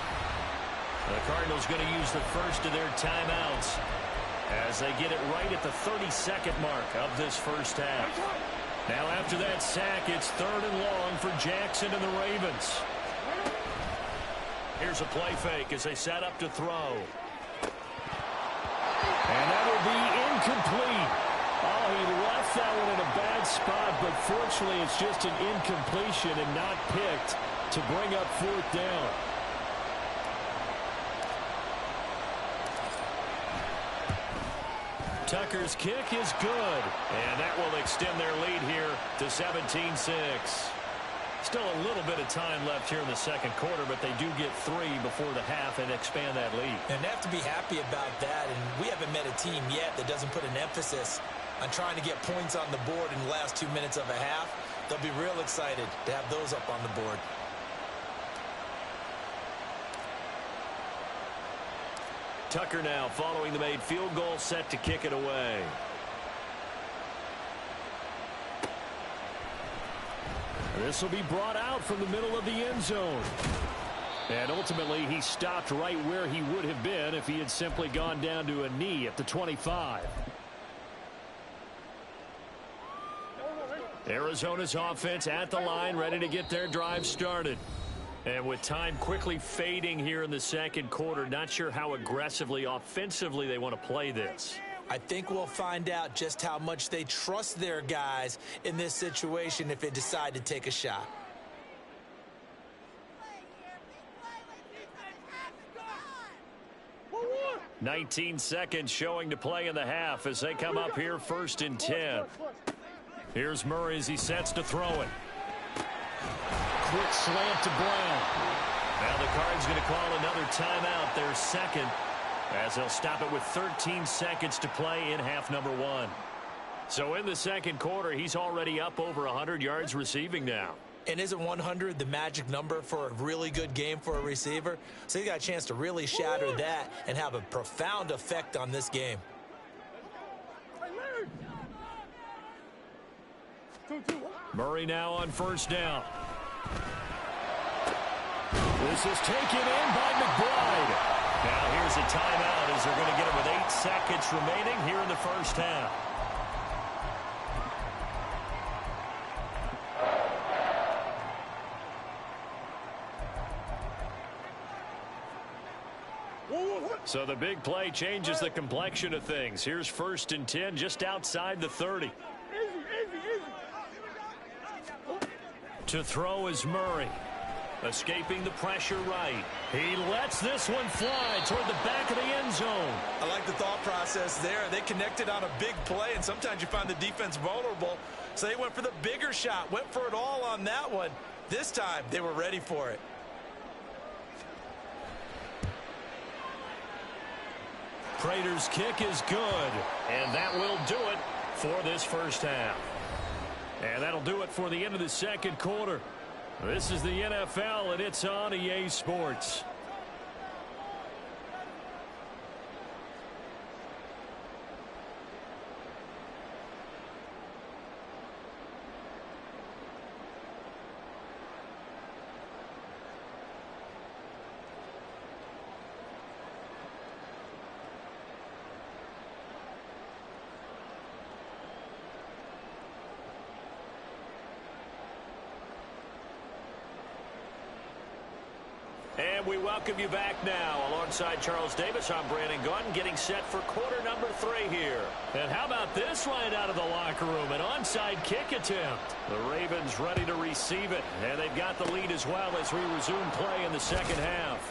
The Cardinals going to use the first of their timeouts as they get it right at the 32nd mark of this first half. Now after that sack, it's 3rd and long for Jackson and the Ravens. Here's a play fake as they set up to throw. And that will be incomplete. Oh, he left that one in a bad spot, but fortunately it's just an incompletion and not picked to bring up 4th down. Tucker's kick is good, and that will extend their lead here to 17-6. Still a little bit of time left here in the second quarter, but they do get 3 before the half and expand that lead. And they have to be happy about that, and we haven't met a team yet that doesn't put an emphasis on trying to get points on the board in the last 2 minutes of a half. They'll be real excited to have those up on the board. Tucker now following the made field goal, set to kick it away. This will be brought out from the middle of the end zone. And ultimately, he stopped right where he would have been if he had simply gone down to a knee at the 25. Arizona's offense at the line, ready to get their drive started. And with time quickly fading here in the second quarter, not sure how aggressively, offensively they want to play this. I think we'll find out just how much they trust their guys in this situation if they decide to take a shot. "19 seconds showing to play in the half as they come up here 1st and 10. Here's Murray as he sets to throw it. Quick slant to Brown. Now the Cards going to call another timeout, their second, as they'll stop it with 13 seconds to play in half number 1. So in the second quarter, he's already up over 100 yards receiving now. And isn't 100 the magic number for a really good game for a receiver? So he got a chance to really shatter that and have a profound effect on this game. Murray now on 1st down. This is taken in by McBride. Now here's a timeout as they're going to get it with 8 seconds remaining here in the first half. So the big play changes the complexion of things. Here's 1st and 10 just outside the 30. To throw is Murray. Escaping the pressure right. He lets this one fly toward the back of the end zone. I like the thought process there. They connected on a big play, and sometimes you find the defense vulnerable. So they went for the bigger shot, went for it all on that one. This time, they were ready for it. Prater's kick is good, and that will do it for this first half. And that'll do it for the end of the second quarter. This is the NFL, and it's on EA Sports. And we welcome you back now. Alongside Charles Davis, I'm Brandon Gunn, getting set for quarter number 3 here. And how about this right out of the locker room? An onside kick attempt. The Ravens ready to receive it, and they've got the lead as well as we resume play in the second half.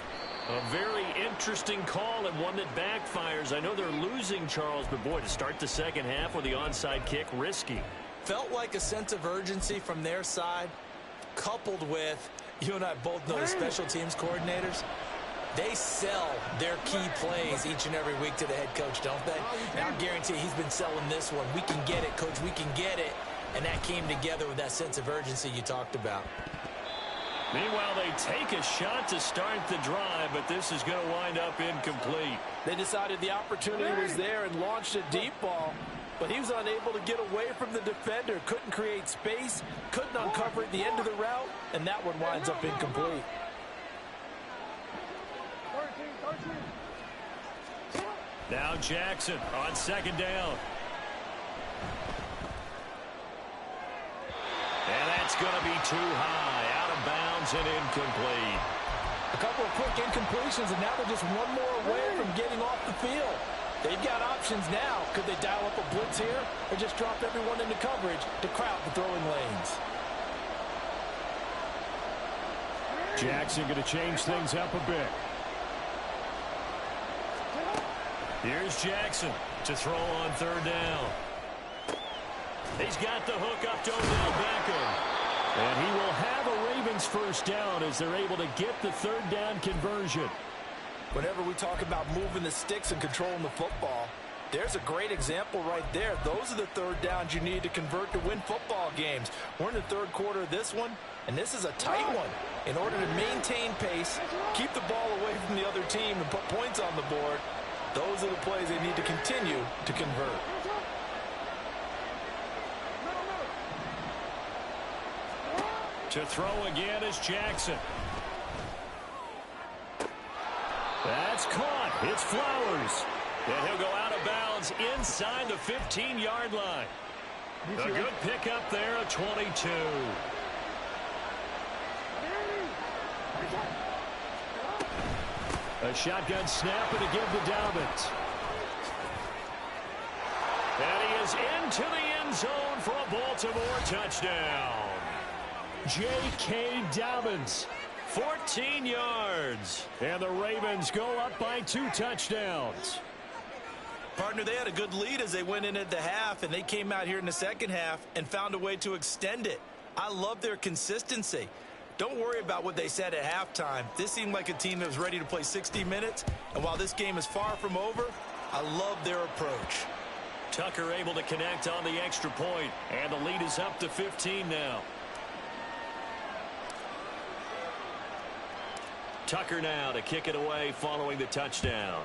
A very interesting call and one that backfires. I know they're losing, Charles, but boy, to start the second half with the onside kick, risky. Felt like a sense of urgency from their side, coupled with, you and I both know the special teams coordinators. They sell their key plays each and every week to the head coach, don't they? And I guarantee he's been selling this one. We can get it, coach. We can get it. And that came together with that sense of urgency you talked about. Meanwhile, they take a shot to start the drive, but this is going to wind up incomplete. They decided the opportunity was there and launched a deep ball, but he was unable to get away from the defender. Couldn't create space, couldn't uncover at the end of the route, and that one winds up incomplete. Now Jackson on second down. And that's going to be too high, out of bounds and incomplete. A couple of quick incompletions, and now they're just one more away from getting off the field. They've got options now. Could they dial up a blitz here or just drop everyone into coverage to crowd the throwing lanes? Jackson going to change things up a bit. Here's Jackson to throw on third down. He's got the hook up to Odell Beckham. And he will have a Ravens first down as they're able to get the third down conversion. Whenever we talk about moving the sticks and controlling the football, there's a great example right there. Those are the third downs you need to convert to win football games. We're in the third quarter of this one, and this is a tight one. In order to maintain pace, keep the ball away from the other team, and put points on the board, those are the plays they need to continue to convert. To throw again is Jackson. That's caught. It's Flowers. And he'll go out of bounds inside the 15-yard line. A good pickup there at 22. A shotgun snap and a give to Dobbins. And he is into the end zone for a Baltimore touchdown. J.K. Dobbins, 14 yards. And the Ravens go up by 2 touchdowns. Partner, they had a good lead as they went in at the half, and they came out here in the second half and found a way to extend it. I love their consistency. Don't worry about what they said at halftime. This seemed like a team that was ready to play 60 minutes, and while this game is far from over, I love their approach. Tucker able to connect on the extra point, and the lead is up to 15 now. Tucker now to kick it away following the touchdown.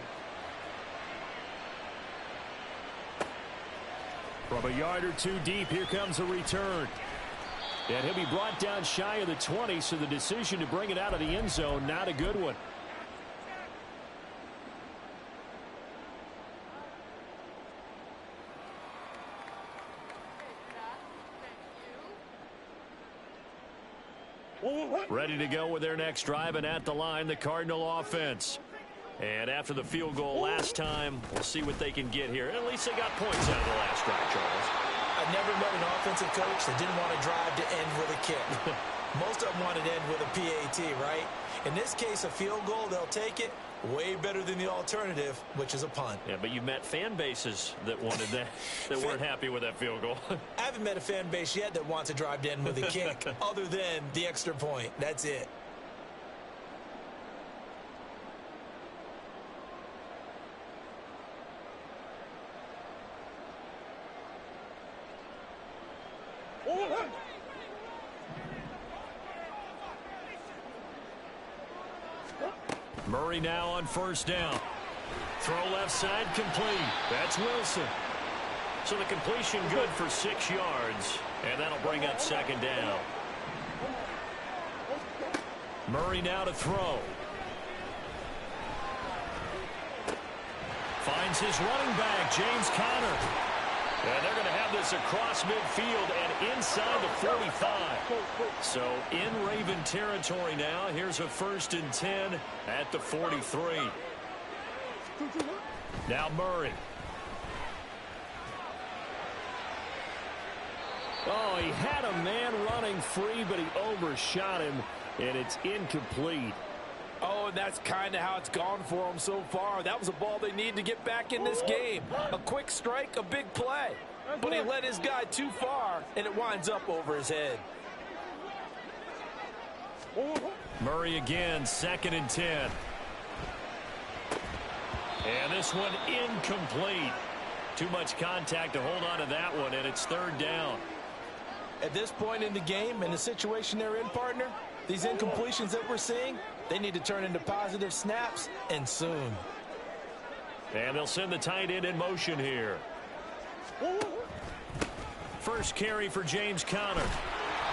From a yard or two deep, here comes a return. And he'll be brought down shy of the 20, so the decision to bring it out of the end zone, not a good one. Ready to go with their next drive, and at the line, the Cardinal offense. And after the field goal last time, we'll see what they can get here. At least they got points out of the last drive, Charles. I've never met an offensive coach that didn't want to drive to end with a kick. Most of them wanted to end with a PAT, right? In this case, a field goal, they'll take it. Way better than the alternative, which is a punt. Yeah, but you've met fan bases that wanted that, that weren't happy with that field goal. I haven't met a fan base yet that wants to drive to end with a kick, other than the extra point. That's it. Murray now on first down. Throw left side complete. That's Wilson. So the completion good for 6 yards. And that'll bring up second down. Murray now to throw. Finds his running back, James Conner. And they're going to have this across midfield and inside the 45. So in Raven territory now. Here's a 1st and 10 at the 43. Now Murray. Oh, he had a man running free, but he overshot him, and it's incomplete. Oh, and that's kind of how it's gone for them so far. That was a ball they need to get back in this game. A quick strike, a big play. But he led his guy too far, and it winds up over his head. Murray again, 2nd and 10. And this one incomplete. Too much contact to hold on to that one, and it's third down. At this point in the game, in the situation they're in, partner, these incompletions that we're seeing, they need to turn into positive snaps, and soon. And they'll send the tight end in motion here. First carry for James Conner.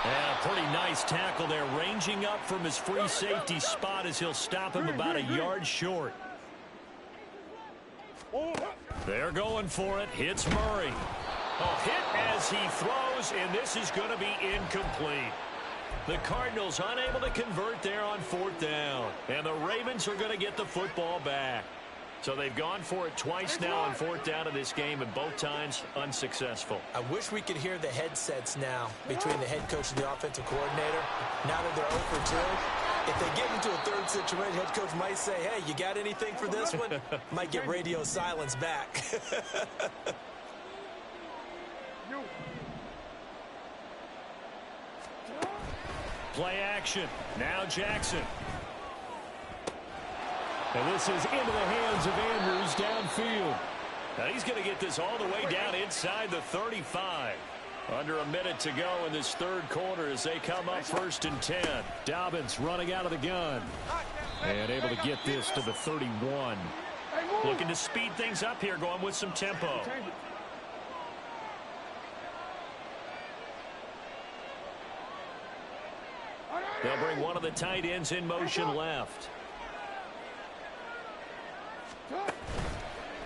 And a pretty nice tackle there, ranging up from his free safety spot as he'll stop him about a yard short. They're going for it. Hits Murray. Oh, hit as he throws, and this is going to be incomplete. The Cardinals unable to convert there on fourth down. And the Ravens are going to get the football back. So they've gone for it twice now on fourth down in this game, and both times unsuccessful. I wish we could hear the headsets now between the head coach and the offensive coordinator. Now that they're 0 for 2, if they get into a third situation, head coach might say, hey, you got anything for this one? Might get radio silence back. Play action. Now Jackson. And this is into the hands of Andrews downfield. Now he's going to get this all the way down inside the 35. Under a minute to go in this third quarter as they come up 1st and 10. Dobbins running out of the gun. And able to get this to the 31. Looking to speed things up here, going with some tempo. They'll bring one of the tight ends in motion left.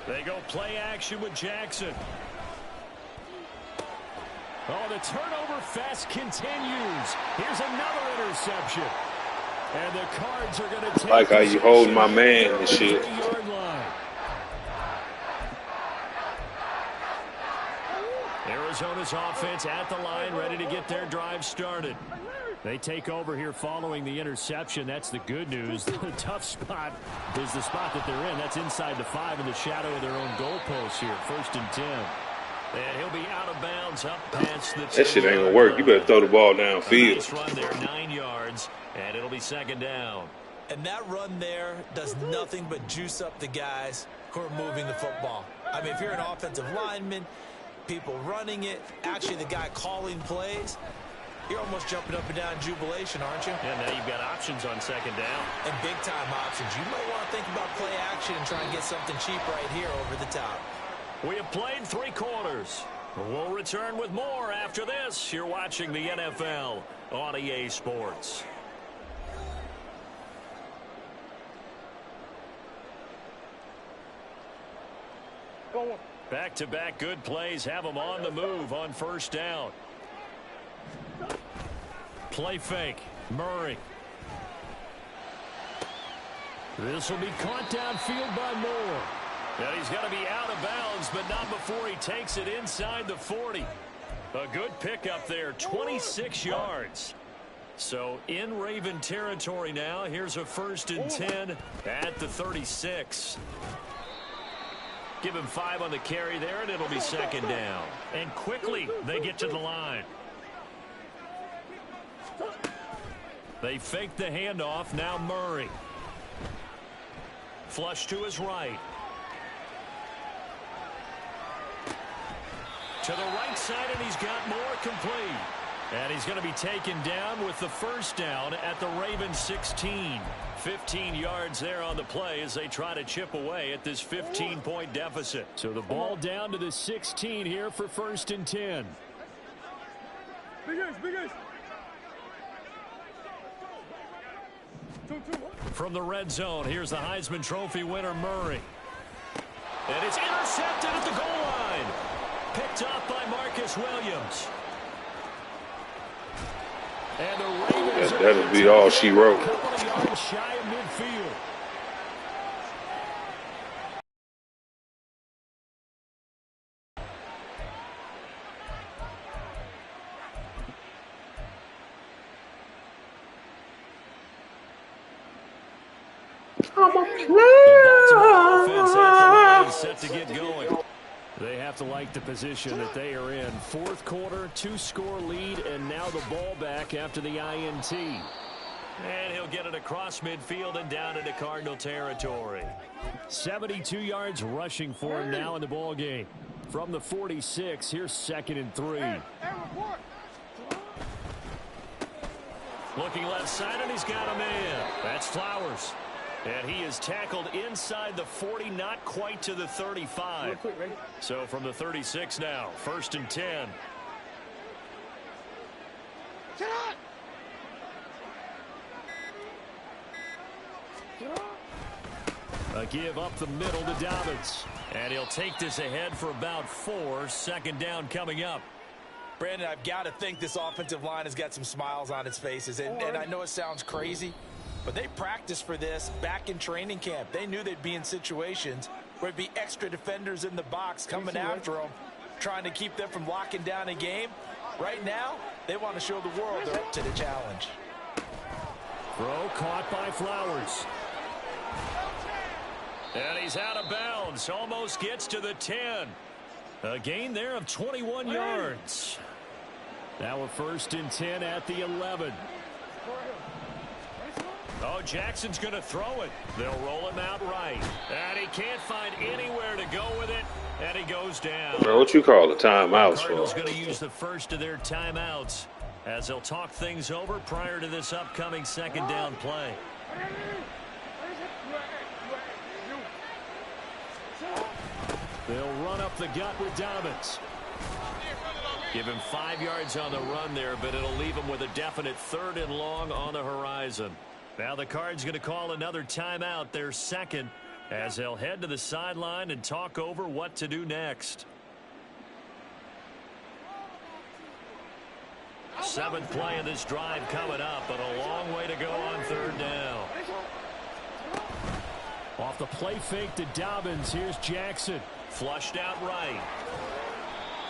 They go play action with Jackson. Oh, the turnover fest continues. Here's another interception. And the Cards are going to take like how you hold my man and shit. Arizona's offense at the line, ready to get their drive started. They take over here following the interception. That's the good news. The tough spot is the spot that they're in. That's inside the 5 in the shadow of their own goalpost here. 1st and 10. And he'll be out of bounds up past the 2. That shit ain't gonna work. You better throw the ball downfield. Nice run there, 9 yards, and it'll be 2nd down. And that run there does nothing but juice up the guys who are moving the football. I mean, if you're an offensive lineman, people running it, actually the guy calling plays, you're almost jumping up and down in jubilation, aren't you? Yeah, now you've got options on 2nd down. And big-time options. You might want to think about play action and try and get something cheap right here over the top. We have played 3 quarters. We'll return with more after this. You're watching the NFL on EA Sports. Back-to-back good plays have them on the move on 1st down. Play fake. Murray. This will be caught downfield by Moore. And he's got to be out of bounds, but not before he takes it inside the 40. A good pickup there, 26 yards. So in Raven territory now. Here's a 1st and 10 at the 36. Give him 5 on the carry there, and it'll be 2nd down. And quickly they get to the line. They fake the handoff. Now Murray. Flush to his right. To the right side, and he's got more complete. And he's going to be taken down with the 1st down at the Ravens 16. 15 yards there on the play as they try to chip away at this 15-point deficit. So the ball down to the 16 here for 1st and 10. From the red zone, here's the Heisman Trophy winner, Murray. And it's intercepted at the goal line. Picked up by Marcus Williams. And the Ravens That'll be all she wrote. a couple of yards shy of midfield. I'm a The Baltimore offense at the line is set to get going. They have to like the position that they are in. 4th quarter, 2-score lead, and now the ball back after the INT. And he'll get it across midfield and down into Cardinal territory. 72 yards rushing for him now in the ball game. From the 46, here's 2nd and 3. Looking left side, and he's got a man. That's Flowers. And he is tackled inside the 40, not quite to the 35. So from the 36 now, 1st and 10. A give up the middle to Dobbins. And he'll take this ahead for about 4. 2nd down coming up. Brandon, I've got to think this offensive line has got some smiles on its faces. And I know it sounds crazy, but they practiced for this back in training camp. They knew they'd be in situations where there'd be extra defenders in the box coming after them, trying to keep them from locking down a game. Right now, they want to show the world they're up to the challenge. Throw caught by Flowers. And he's out of bounds. Almost gets to the 10. A gain there of 21 yards. Now a 1st and 10 at the 11. Oh, Jackson's going to throw it. They'll roll him out right. And he can't find anywhere to go with it. And he goes down. Bro, what you call the timeouts for? Cardinals going to use the first of their timeouts as they'll talk things over prior to this upcoming 2nd down play. They'll run up the gut with Dobbins. Give him 5 yards on the run there, but it'll leave him with a definite 3rd and long on the horizon. Now the Cards going to call another timeout, their 2nd, as they'll head to the sideline and talk over what to do next. 7th play of this drive coming up, but a long way to go on 3rd down. Off the play fake to Dobbins, here's Jackson. Flushed out right.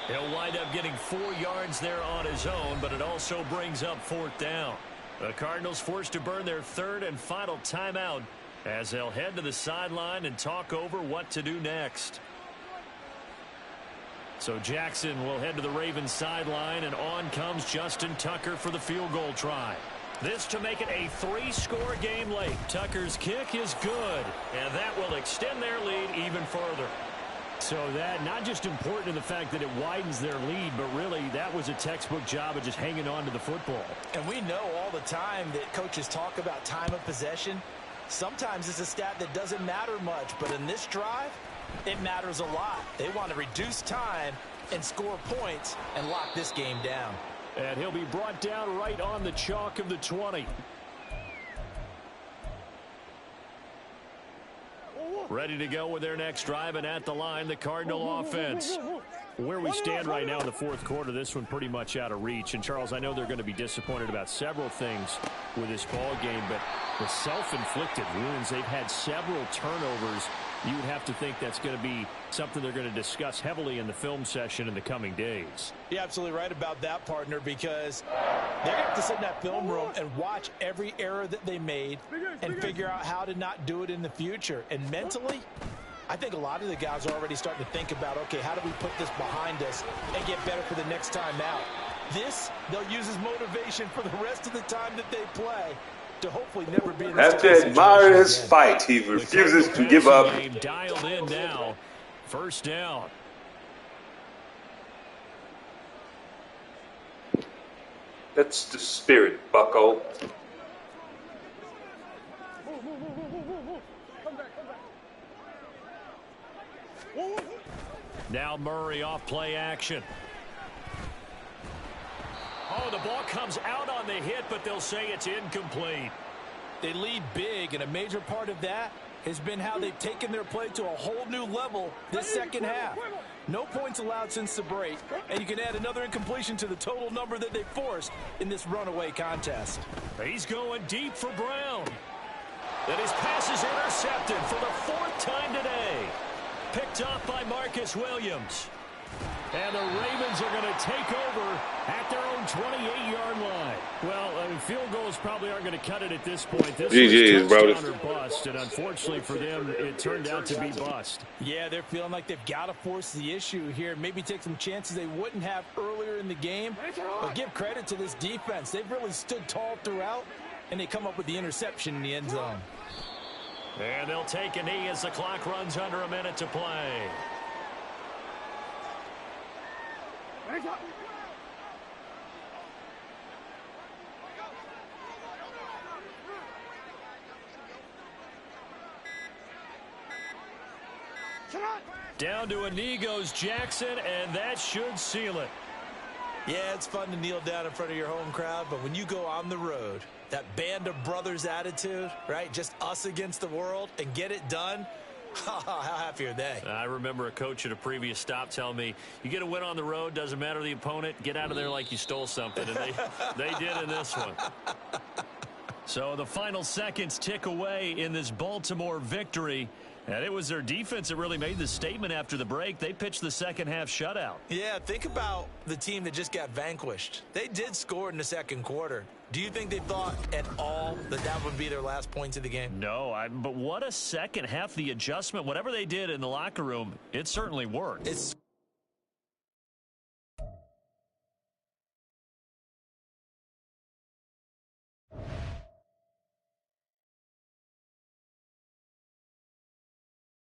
He'll wind up getting 4 yards there on his own, but it also brings up 4th down. The Cardinals forced to burn their 3rd and final timeout as they'll head to the sideline and talk over what to do next. So Jackson will head to the Ravens sideline, and on comes Justin Tucker for the field goal try. This to make it a 3-score game late. Tucker's kick is good, and that will extend their lead even further. So that not just important in the fact that it widens their lead, but really that was a textbook job of just hanging on to the football. And we know all the time that coaches talk about time of possession. Sometimes it's a stat that doesn't matter much, but in this drive, it matters a lot. They want to reduce time and score points and lock this game down. And he'll be brought down right on the chalk of the 20. Ready to go with their next drive, and at the line, the Cardinal offense. Where we stand right now in the 4th quarter, this one pretty much out of reach. And, Charles, I know they're going to be disappointed about several things with this ball game, but the self-inflicted wounds, they've had several turnovers. You would have to think that's going to be something they're going to discuss heavily in the film session in the coming days. You're absolutely right about that, partner, because they're going to have to sit in that film room and watch every error that they made and figure out how to not do it in the future. And mentally, I think a lot of the guys are already starting to think about, okay, how do we put this behind us and get better for the next time out? This, they'll use as motivation for the rest of the time that they play to hopefully never be in this Have to admire his fight. He refuses to give up. Dialed in now. 1st down. That's the spirit, bucko. Now Murray off play action. Oh, the ball comes out on the hit, but they'll say it's incomplete. They lead big, and a major part of that has been how they've taken their play to a whole new level this 2nd half. No points allowed since the break, and you can add another incompletion to the total number that they forced in this runaway contest. He's going deep for Brown. And his pass is intercepted for the 4th time today. Picked off by Marcus Williams. And the Ravens are going to take over at their own 28-yard line. Well, I mean, field goals probably aren't going to cut it at this point. This GG's, was touchdown or bust, and unfortunately for them, it turned out to be bust. Yeah, they're feeling like they've got to force the issue here. Maybe take some chances they wouldn't have earlier in the game. But give credit to this defense. They've really stood tall throughout and they come up with the interception in the end zone. And they'll take a knee as the clock runs under a minute to play. Down to a knee goes Jackson, and that should seal it. Yeah, it's fun to kneel down in front of your home crowd, but when you go on the road, that band of brothers attitude, right? Just us against the world and get it done. How happy are they? I remember a coach at a previous stop telling me, you get a win on the road, doesn't matter the opponent, get out of there like you stole something. And they did in this one. So the final seconds tick away in this Baltimore victory. And it was their defense that really made the statement after the break. They pitched the second half shutout. Yeah, think about the team that just got vanquished. They did score in the second quarter. Do you think they thought at all that that would be their last points of the game? No, but what a second half. The adjustment, whatever they did in the locker room, it certainly worked. It's